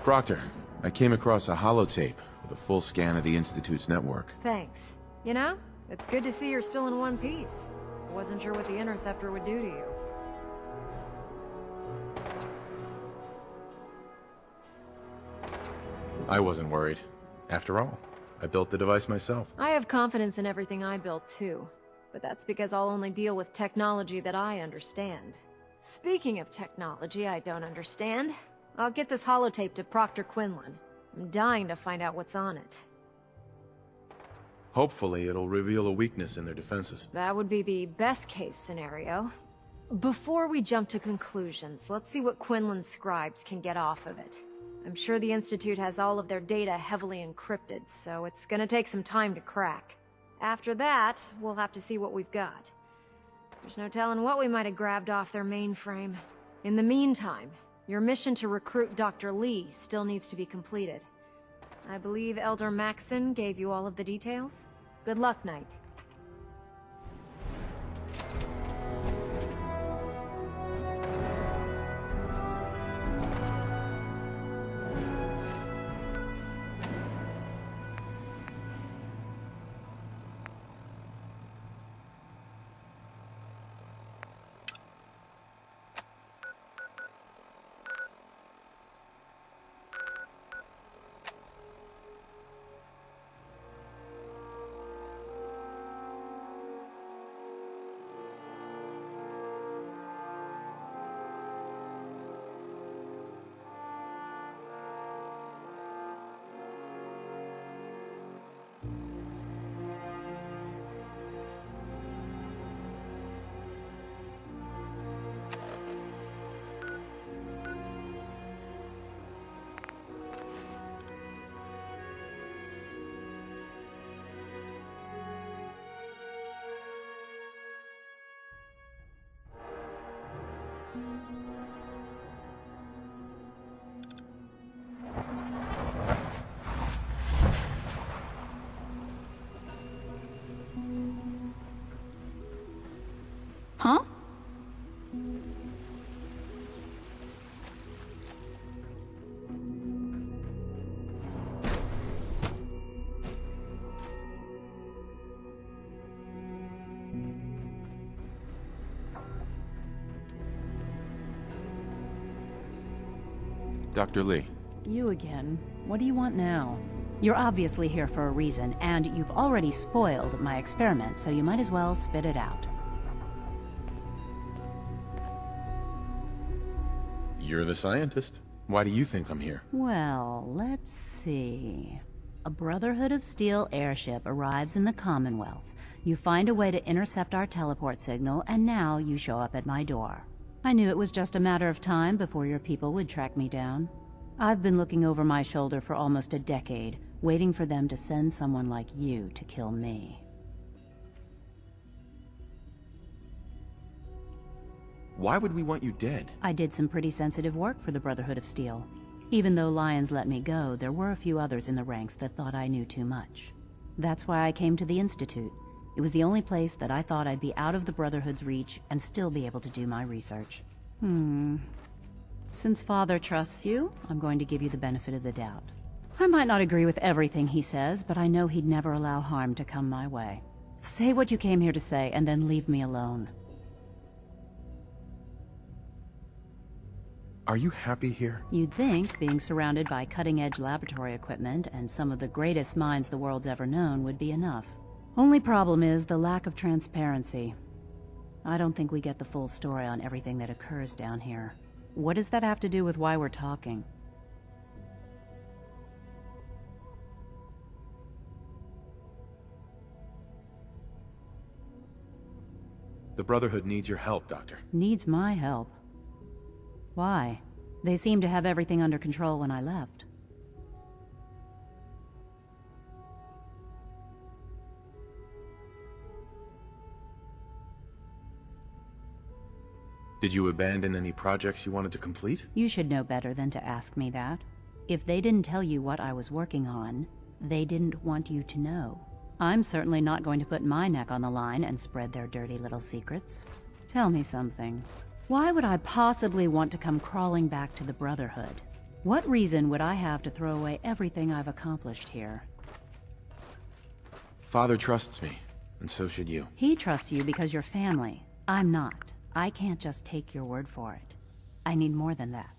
Proctor, I came across a holotape with a full scan of the Institute's network. Thanks. You know, it's good to see you're still in one piece. I wasn't sure what the interceptor would do to you. I wasn't worried. After all, I built the device myself. I have confidence in everything I built too, but that's because I'll only deal with technology that I understand. Speaking of technology I don't understand, I'll get this holotape to Proctor Quinlan. I'm dying to find out what's on it. Hopefully it'll reveal a weakness in their defenses. That would be the best case scenario. Before we jump to conclusions, let's see what Quinlan's scribes can get off of it. I'm sure the Institute has all of their data heavily encrypted, so it's gonna take some time to crack. After that, we'll have to see what we've got. There's no telling what we might have grabbed off their mainframe. In the meantime, your mission to recruit Dr. Lee still needs to be completed. I believe Elder Maxon gave you all of the details? Good luck, Knight. Dr. Lee. You again. What do you want now? You're obviously here for a reason, and you've already spoiled my experiment, so you might as well spit it out. You're the scientist. Why do you think I'm here? Well, let's see. A Brotherhood of Steel airship arrives in the Commonwealth. You find a way to intercept our teleport signal, and now you show up at my door. I knew it was just a matter of time before your people would track me down. I've been looking over my shoulder for almost a decade, waiting for them to send someone like you to kill me. Why would we want you dead? I did some pretty sensitive work for the Brotherhood of Steel. Even though Lyons let me go, there were a few others in the ranks that thought I knew too much. That's why I came to the Institute. It was the only place that I thought I'd be out of the Brotherhood's reach and still be able to do my research. Since Father trusts you, I'm going to give you the benefit of the doubt. I might not agree with everything he says, but I know he'd never allow harm to come my way. Say what you came here to say, and then leave me alone. Are you happy here? You'd think being surrounded by cutting-edge laboratory equipment and some of the greatest minds the world's ever known would be enough. Only problem is the lack of transparency. I don't think we get the full story on everything that occurs down here. What does that have to do with why we're talking? The Brotherhood needs your help, Doctor. Needs my help. Why? They seemed to have everything under control when I left. Did you abandon any projects you wanted to complete? You should know better than to ask me that. If they didn't tell you what I was working on, they didn't want you to know. I'm certainly not going to put my neck on the line and spread their dirty little secrets. Tell me something. Why would I possibly want to come crawling back to the Brotherhood? What reason would I have to throw away everything I've accomplished here? Father trusts me, and so should you. He trusts you because you're family. I'm not. I can't just take your word for it. I need more than that.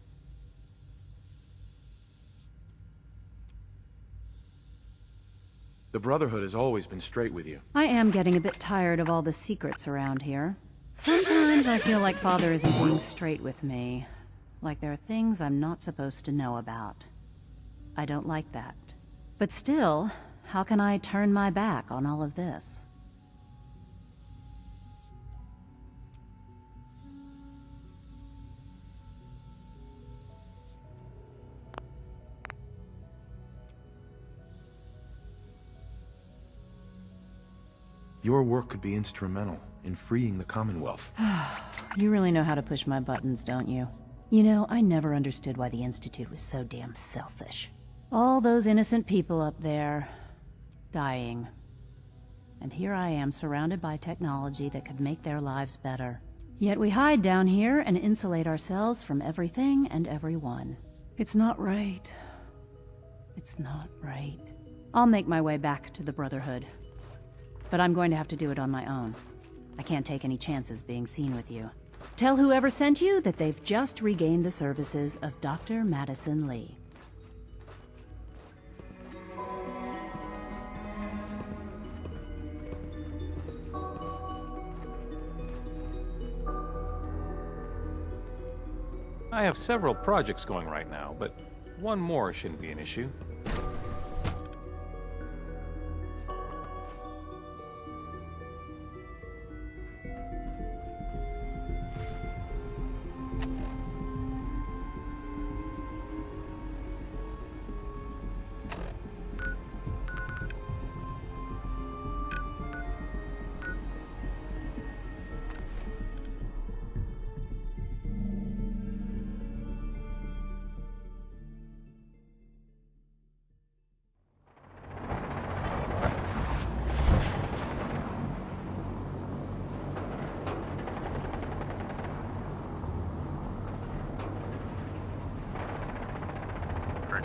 The Brotherhood has always been straight with you. I am getting a bit tired of all the secrets around here. Sometimes I feel like Father isn't being straight with me. Like there are things I'm not supposed to know about. I don't like that. But still, how can I turn my back on all of this? Your work could be instrumental in freeing the Commonwealth. You really know how to push my buttons, don't you? You know, I never understood why the Institute was so damn selfish. All those innocent people up there, dying. And here I am surrounded by technology that could make their lives better. Yet we hide down here and insulate ourselves from everything and everyone. It's not right. It's not right. I'll make my way back to the Brotherhood. But I'm going to have to do it on my own. I can't take any chances being seen with you. Tell whoever sent you that they've just regained the services of Dr. Madison Lee. I have several projects going right now, but one more shouldn't be an issue.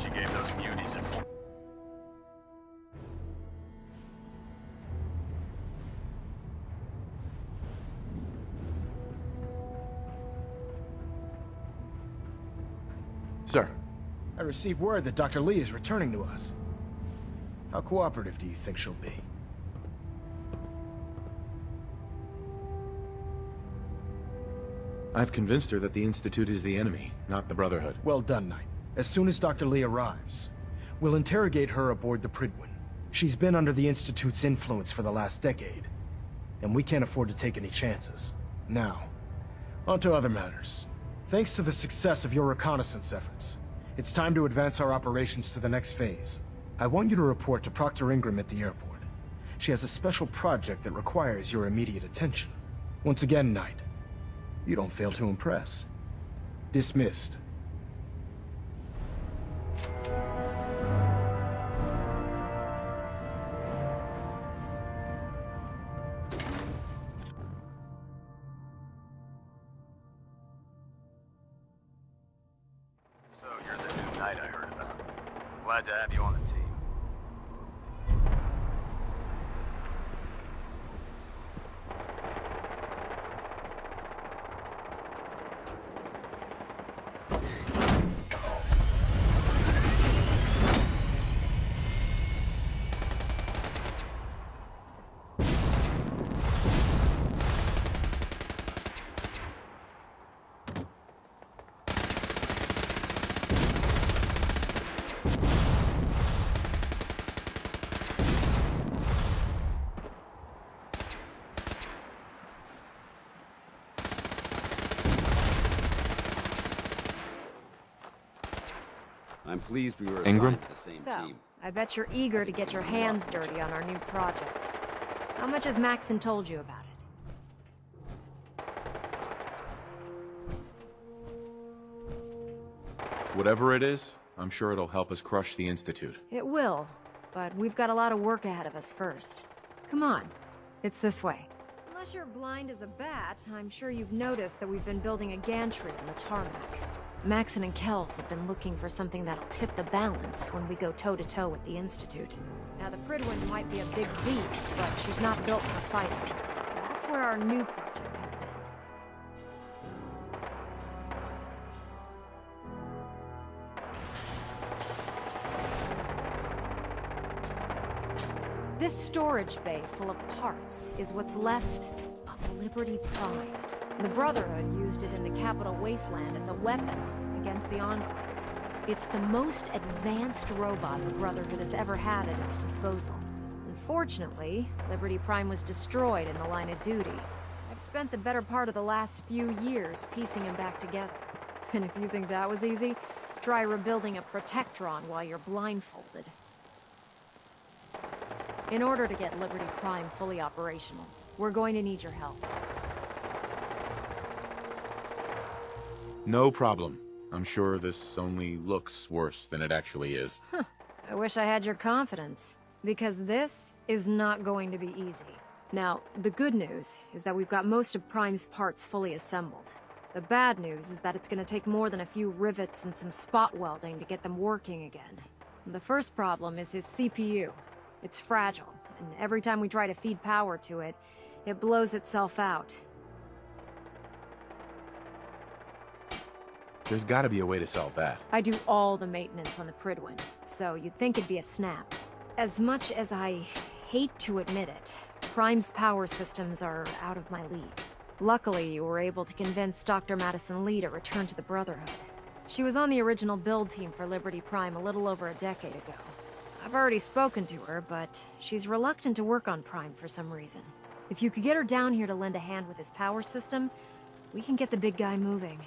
You gave those muties a full... Sir, I received word that Dr. Lee is returning to us. How cooperative do you think she'll be? I've convinced her that the Institute is the enemy, not the Brotherhood. Well done, Knight. As soon as Dr. Lee arrives, we'll interrogate her aboard the Pridwin. She's been under the Institute's influence for the last decade, and we can't afford to take any chances. Now, on to other matters. Thanks to the success of your reconnaissance efforts, it's time to advance our operations to the next phase. I want you to report to Proctor Ingram at the airport. She has a special project that requires your immediate attention. Once again, Knight, you don't fail to impress. Dismissed. So you're the new knight I heard about. Glad to have you on the team. I'm pleased we were Ingram? assigned to the same So, team. I bet you're eager to get your hands dirty on our new project. How much has Maxon told you about it? Whatever it is, I'm sure it'll help us crush the Institute. It will, but we've got a lot of work ahead of us first. Come on, it's this way. Unless you're blind as a bat, I'm sure you've noticed that we've been building a gantry on the tarmac. Maxon and Kells have been looking for something that'll tip the balance when we go toe-to-toe with the Institute. Now, the Pridwin might be a big beast, but she's not built for fighting. That's where our new project comes in. This storage bay full of parts is what's left of Liberty Prime. The Brotherhood used it in the Capital Wasteland as a weapon against the Enclave. It's the most advanced robot the Brotherhood has ever had at its disposal. Unfortunately, Liberty Prime was destroyed in the line of duty. I've spent the better part of the last few years piecing him back together. And if you think that was easy, try rebuilding a Protectron while you're blindfolded. In order to get Liberty Prime fully operational, we're going to need your help. No problem. I'm sure this only looks worse than it actually is. I wish I had your confidence, because this is not going to be easy. Now, the good news is that we've got most of Prime's parts fully assembled. The bad news is that it's going to take more than a few rivets and some spot welding to get them working again. The first problem is his CPU. It's fragile, and every time we try to feed power to it, it blows itself out. There's gotta be a way to solve that. I do all the maintenance on the Pridwin, so you'd think it'd be a snap. As much as I hate to admit it, Prime's power systems are out of my league. Luckily, you were able to convince Dr. Madison Lee to return to the Brotherhood. She was on the original build team for Liberty Prime a little over a decade ago. I've already spoken to her, but she's reluctant to work on Prime for some reason. If you could get her down here to lend a hand with his power system, we can get the big guy moving.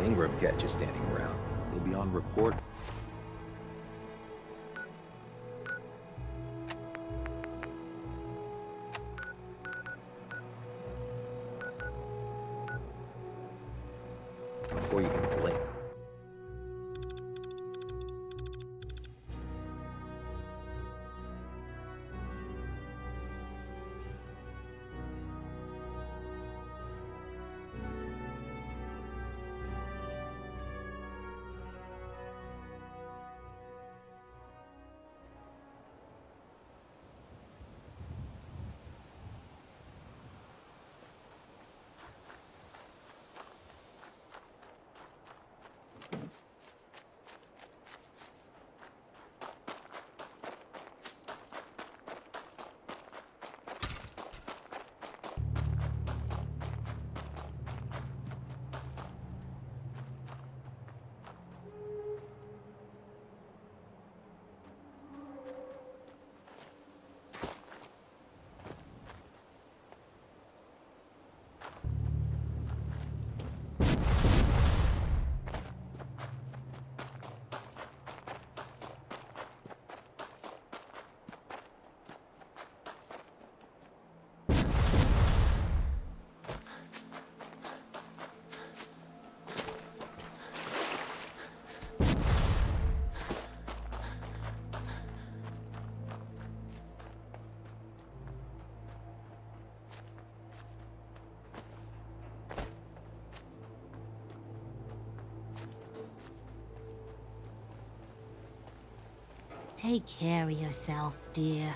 Ingram catch you standing around. He'll be on report. before you can blink. Take care of yourself, dear.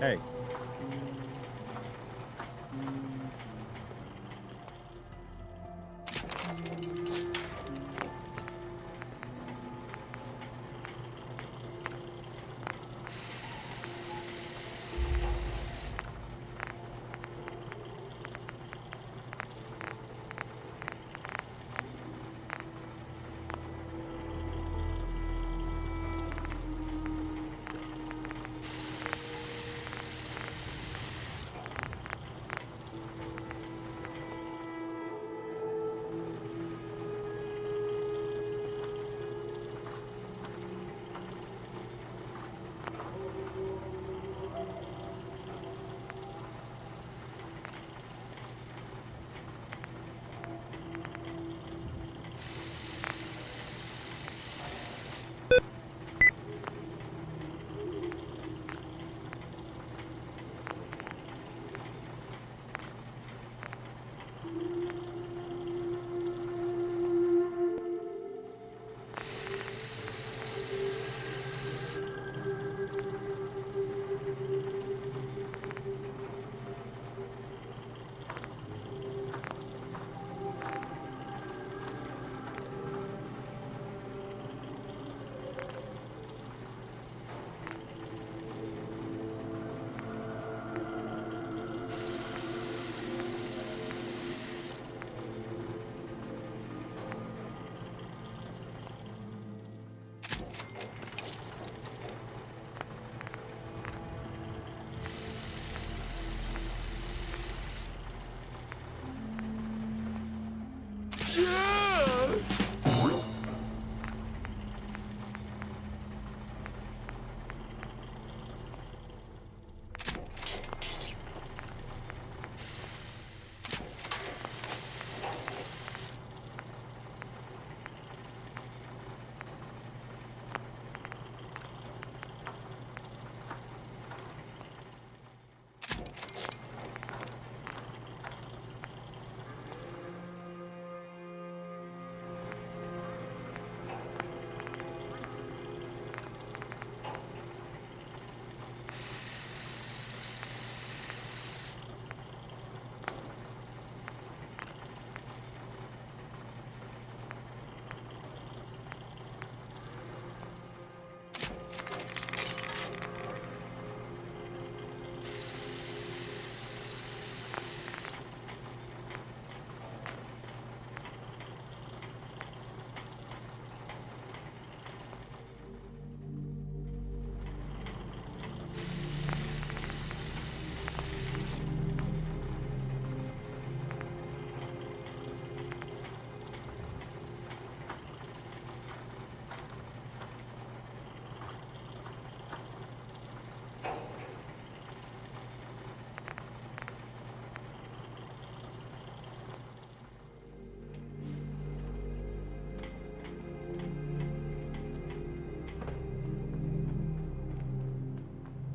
Hey.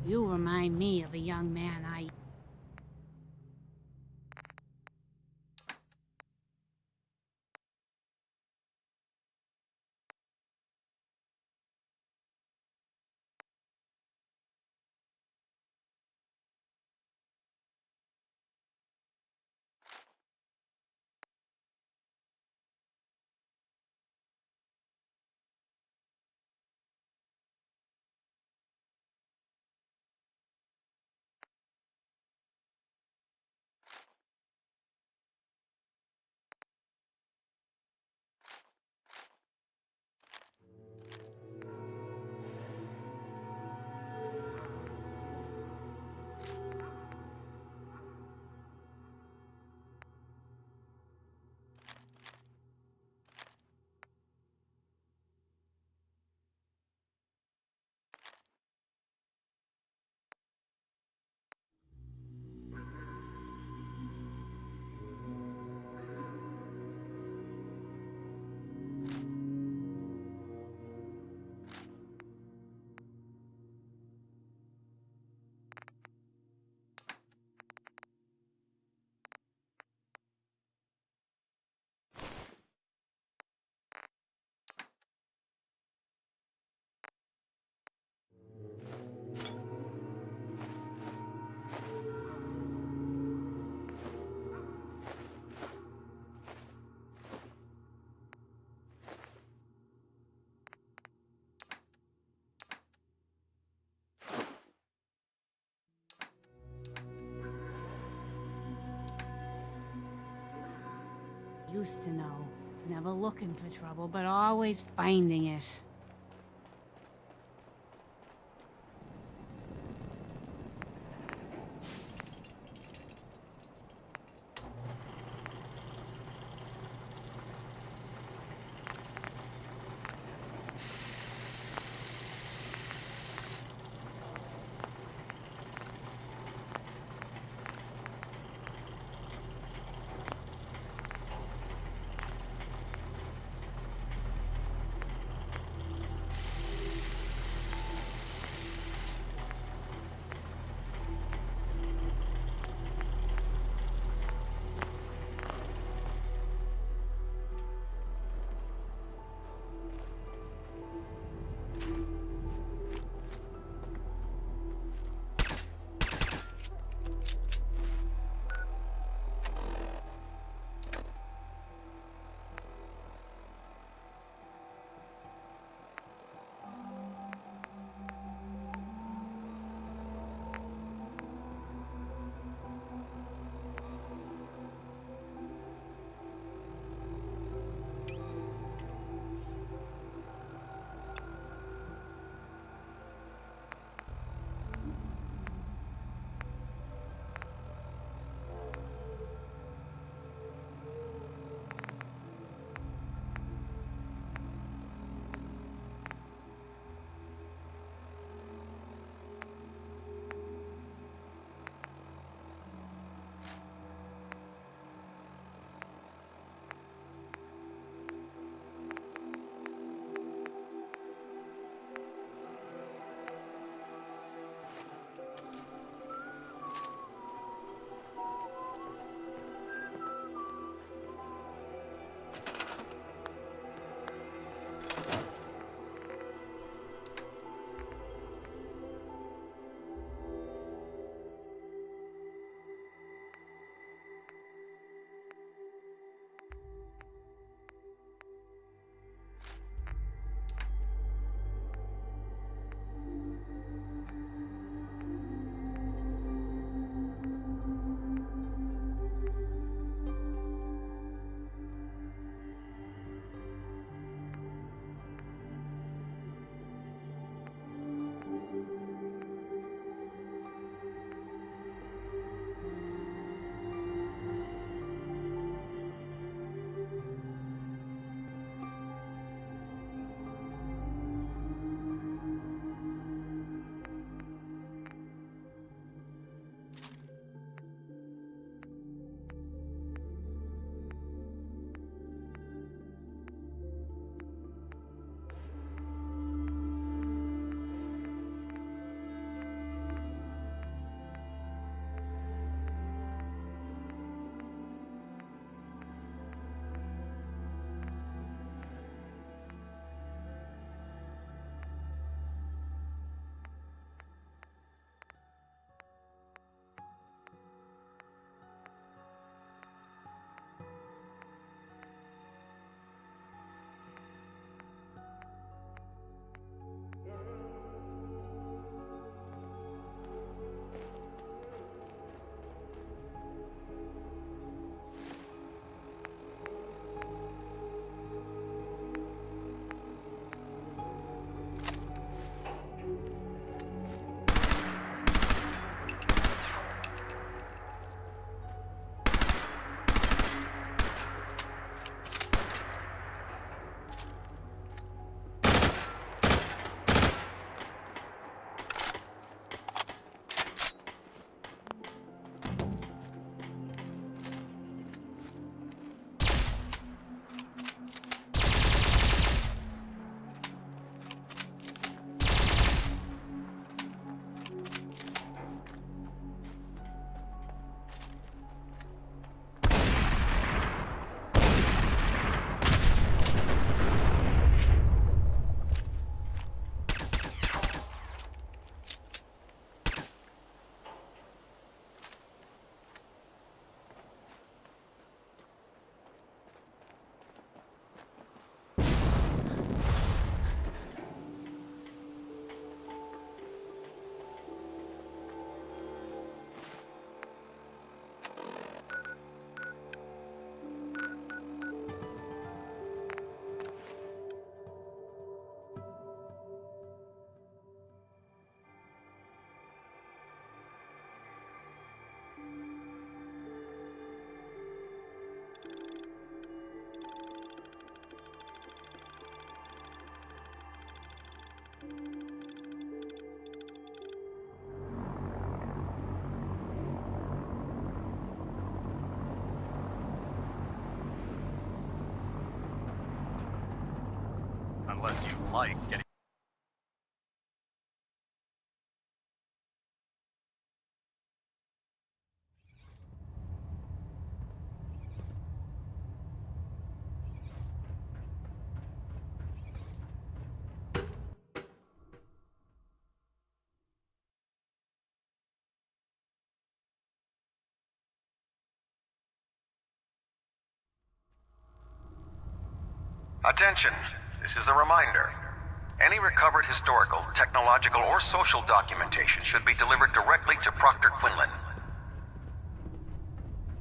You remind me of a young man I... Used to know. Never looking for trouble, but always finding it. unless you like getting... Attention! This is a reminder. Any recovered historical, technological, or social documentation should be delivered directly to Proctor Quinlan.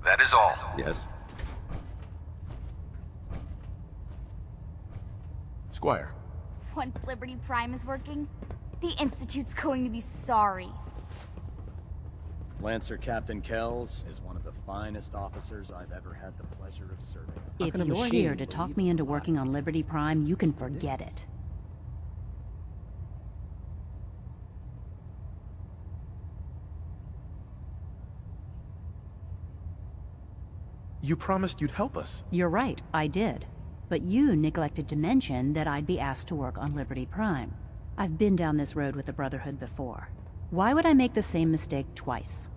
That is all. Yes? Squire. Once Liberty Prime is working, the Institute's going to be sorry. Lancer Captain Kells is one of the finest officers I've ever had the pleasure of serving. If you're here to talk me into working on Liberty Prime, you can forget it. You promised you'd help us. You're right, I did. But you neglected to mention that I'd be asked to work on Liberty Prime. I've been down this road with the Brotherhood before. Why would I make the same mistake twice?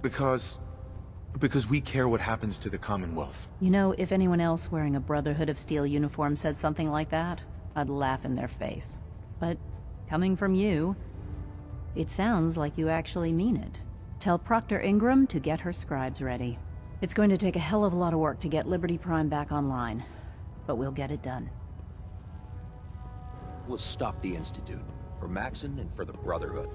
Because we care what happens to the Commonwealth. You know, if anyone else wearing a Brotherhood of Steel uniform said something like that, I'd laugh in their face. But coming from you, it sounds like you actually mean it. Tell Proctor Ingram to get her scribes ready. It's going to take a hell of a lot of work to get Liberty Prime back online, but we'll get it done. We'll stop the Institute, for Maxon and for the Brotherhood.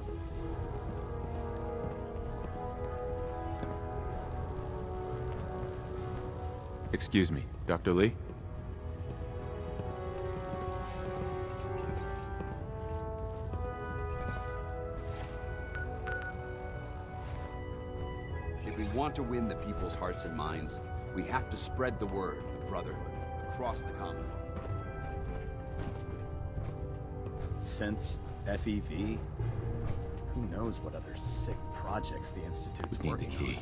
Excuse me, Dr. Lee? If we want to win the people's hearts and minds, we have to spread the word of the Brotherhood across the Commonwealth. Since FEV? Who knows what other sick projects the Institute's working on? Need the key.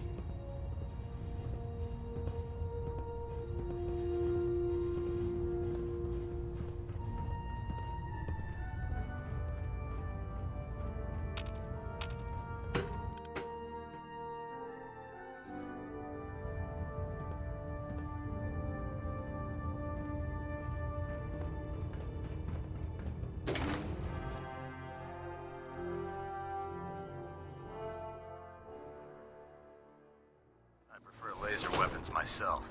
Laser weapons myself.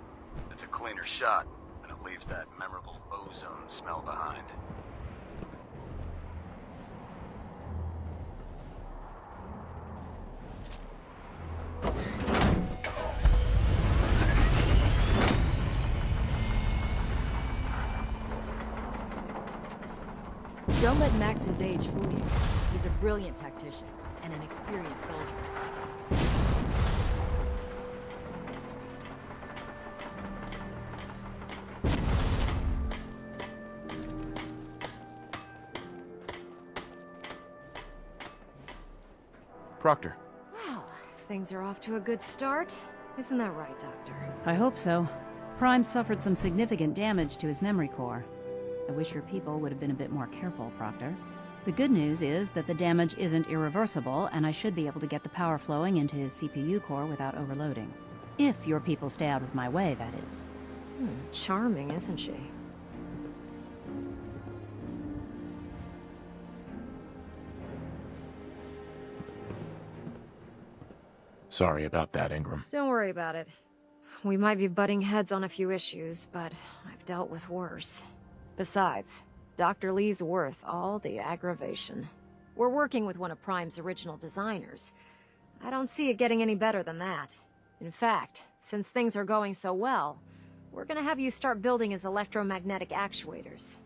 It's a cleaner shot, and it leaves that memorable ozone smell behind. Don't let Maxon's age fool you. He's a brilliant tactician and an experienced soldier. Proctor. Wow, things are off to a good start. Isn't that right, Doctor? I hope so. Prime suffered some significant damage to his memory core. I wish your people would have been a bit more careful, Proctor. The good news is that the damage isn't irreversible, and I should be able to get the power flowing into his CPU core without overloading. If your people stay out of my way, that is. Charming, isn't she? Sorry about that, Ingram. Don't worry about it. We might be butting heads on a few issues, but I've dealt with worse. Besides, Dr. Lee's worth all the aggravation. We're working with one of Prime's original designers. I don't see it getting any better than that. In fact, since things are going so well, we're gonna have you start building his electromagnetic actuators.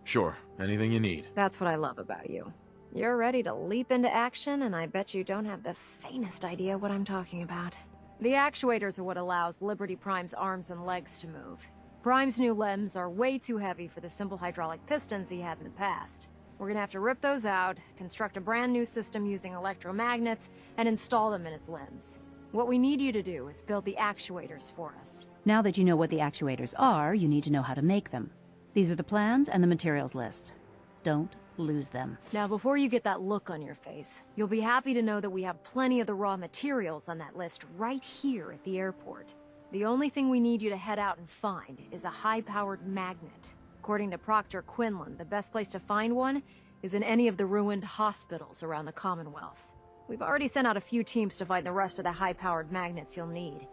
Sure, anything you need. That's what I love about you. You're ready to leap into action, and I bet you don't have the faintest idea what I'm talking about. The actuators are what allows Liberty Prime's arms and legs to move. Prime's new limbs are way too heavy for the simple hydraulic pistons he had in the past. We're gonna have to rip those out, construct a brand new system using electromagnets, and install them in its limbs. What we need you to do is build the actuators for us. Now that you know what the actuators are, you need to know how to make them. These are the plans and the materials list. Don't lose them. Now, before you get that look on your face, you'll be happy to know that we have plenty of the raw materials on that list right here at the airport. The only thing we need you to head out and find is a high-powered magnet. According to Proctor Quinlan, the best place to find one is in any of the ruined hospitals around the Commonwealth. We've already sent out a few teams to find the rest of the high-powered magnets you'll need.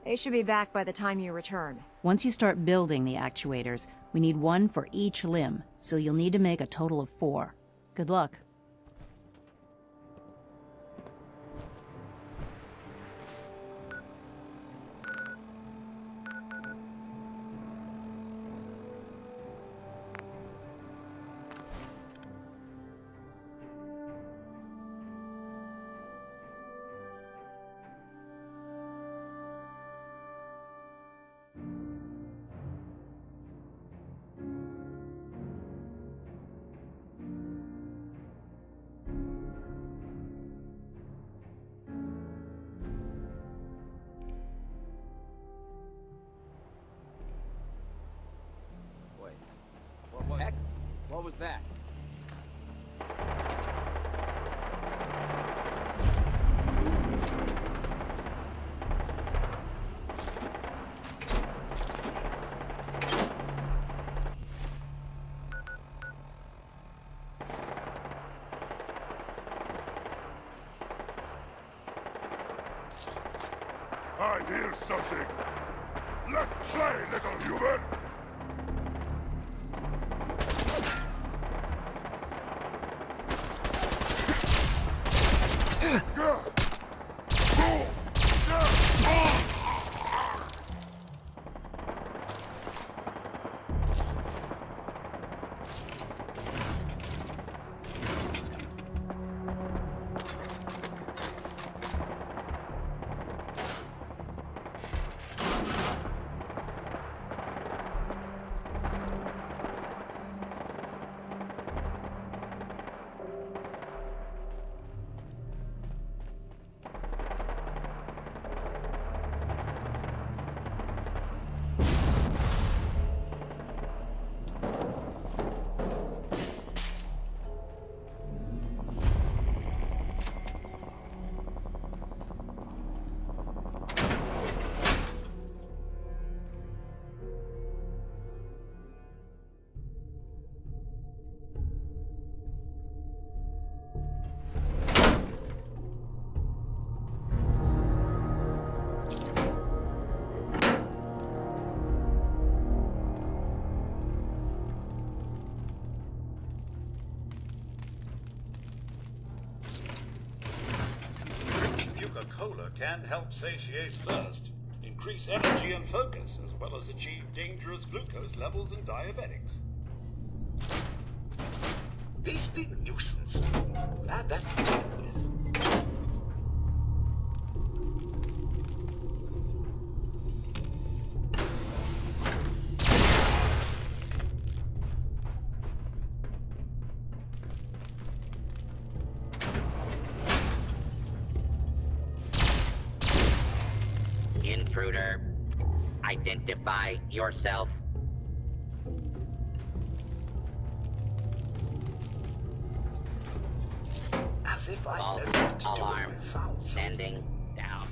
They should be back by the time you return. Once you start building the actuators, we need one for each limb, so you'll need to make a total of 4. Good luck. Heck, what was that? I hear something. Let's play, little human. Cola can help satiate thirst, increase energy and focus, as well as achieve dangerous glucose levels in diabetics. Beastly nuisance. Glad that's dealt with. Intruder, identify yourself. As if I False know what to alarm. do if I found something. Sending down.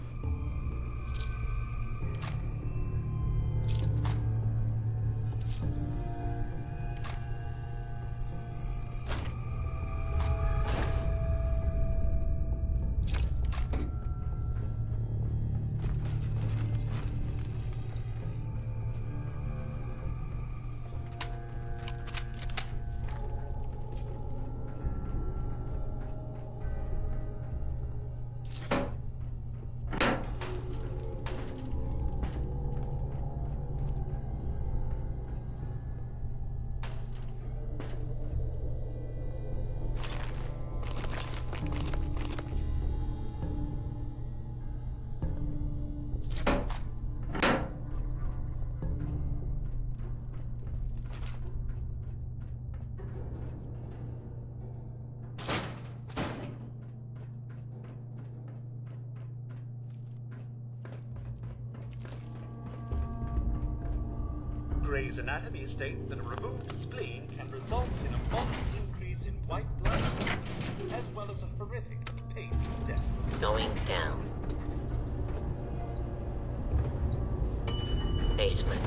Gray's Anatomy states that a removed spleen can result in a modest increase in white blood cells, as well as a horrific, painful death. Going down. Basement.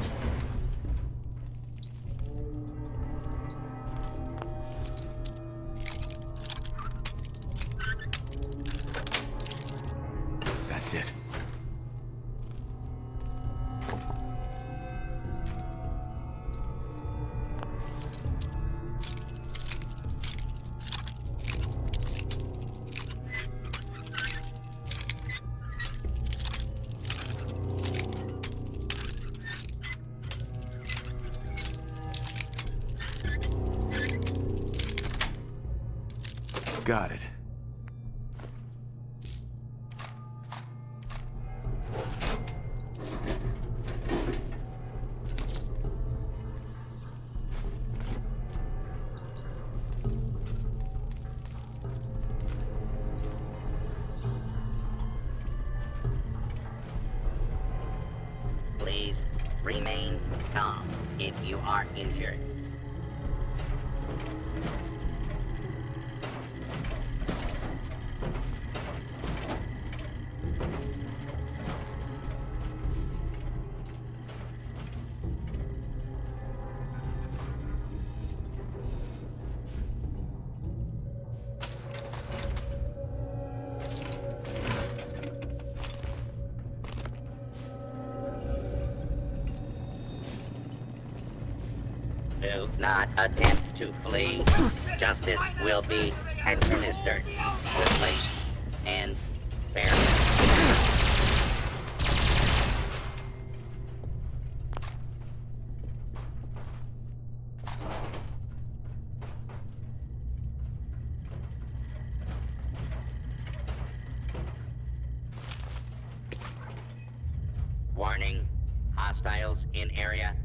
That's it. Got it. Please remain calm if you are injured. Do not attempt to flee. Justice will be administered swiftly and fairly. Warning, hostiles in area.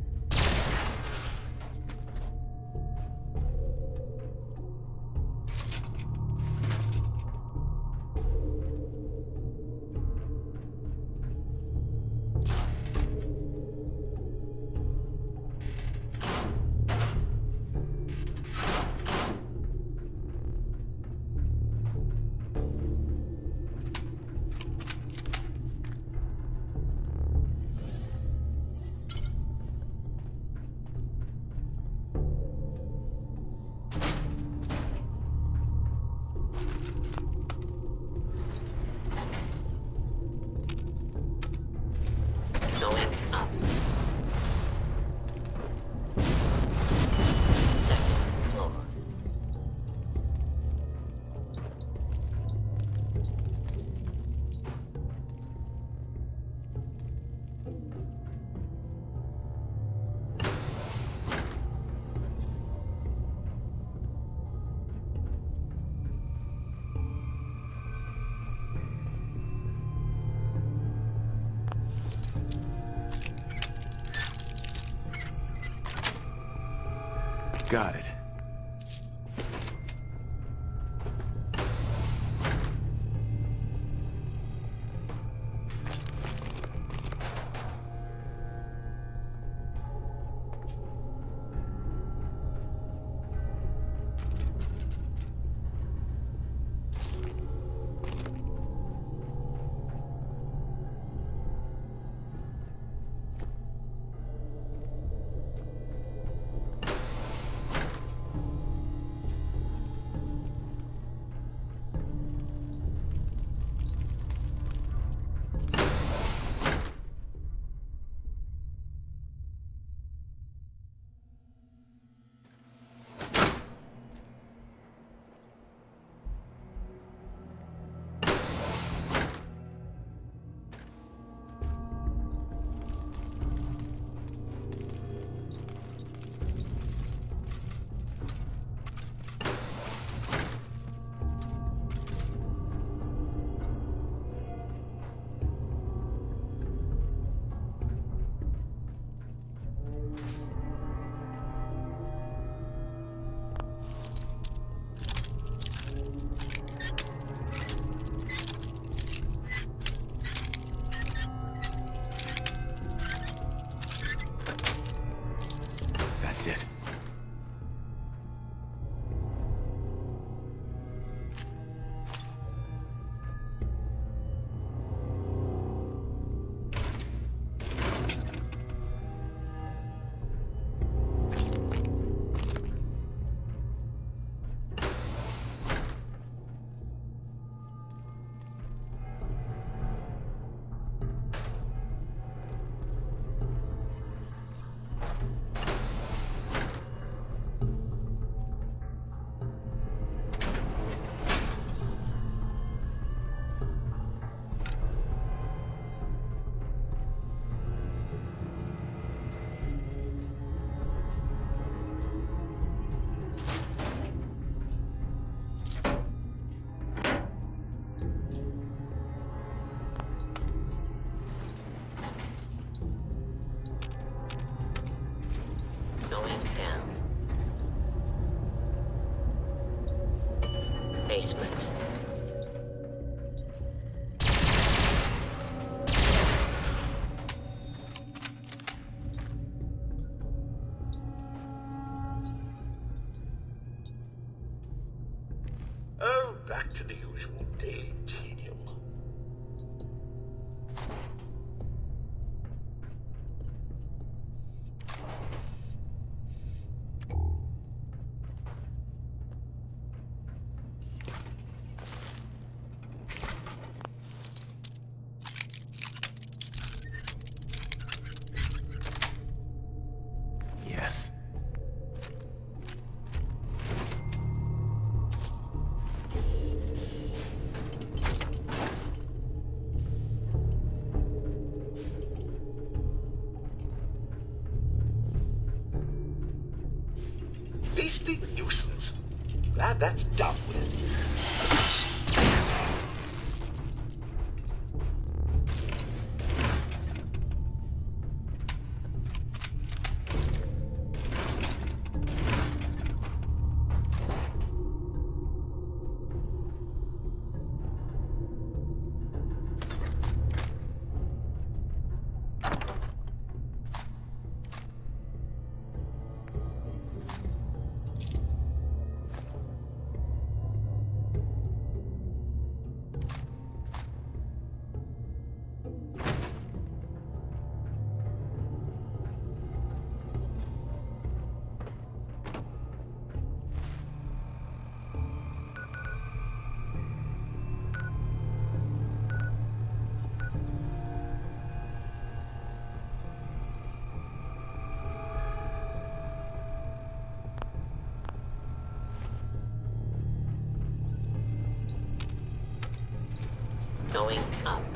Going up. Second floor. Got it. basement. Oh, back to the usual daily tedium. Yes. Beastly nuisance. Glad that's done with. Going up.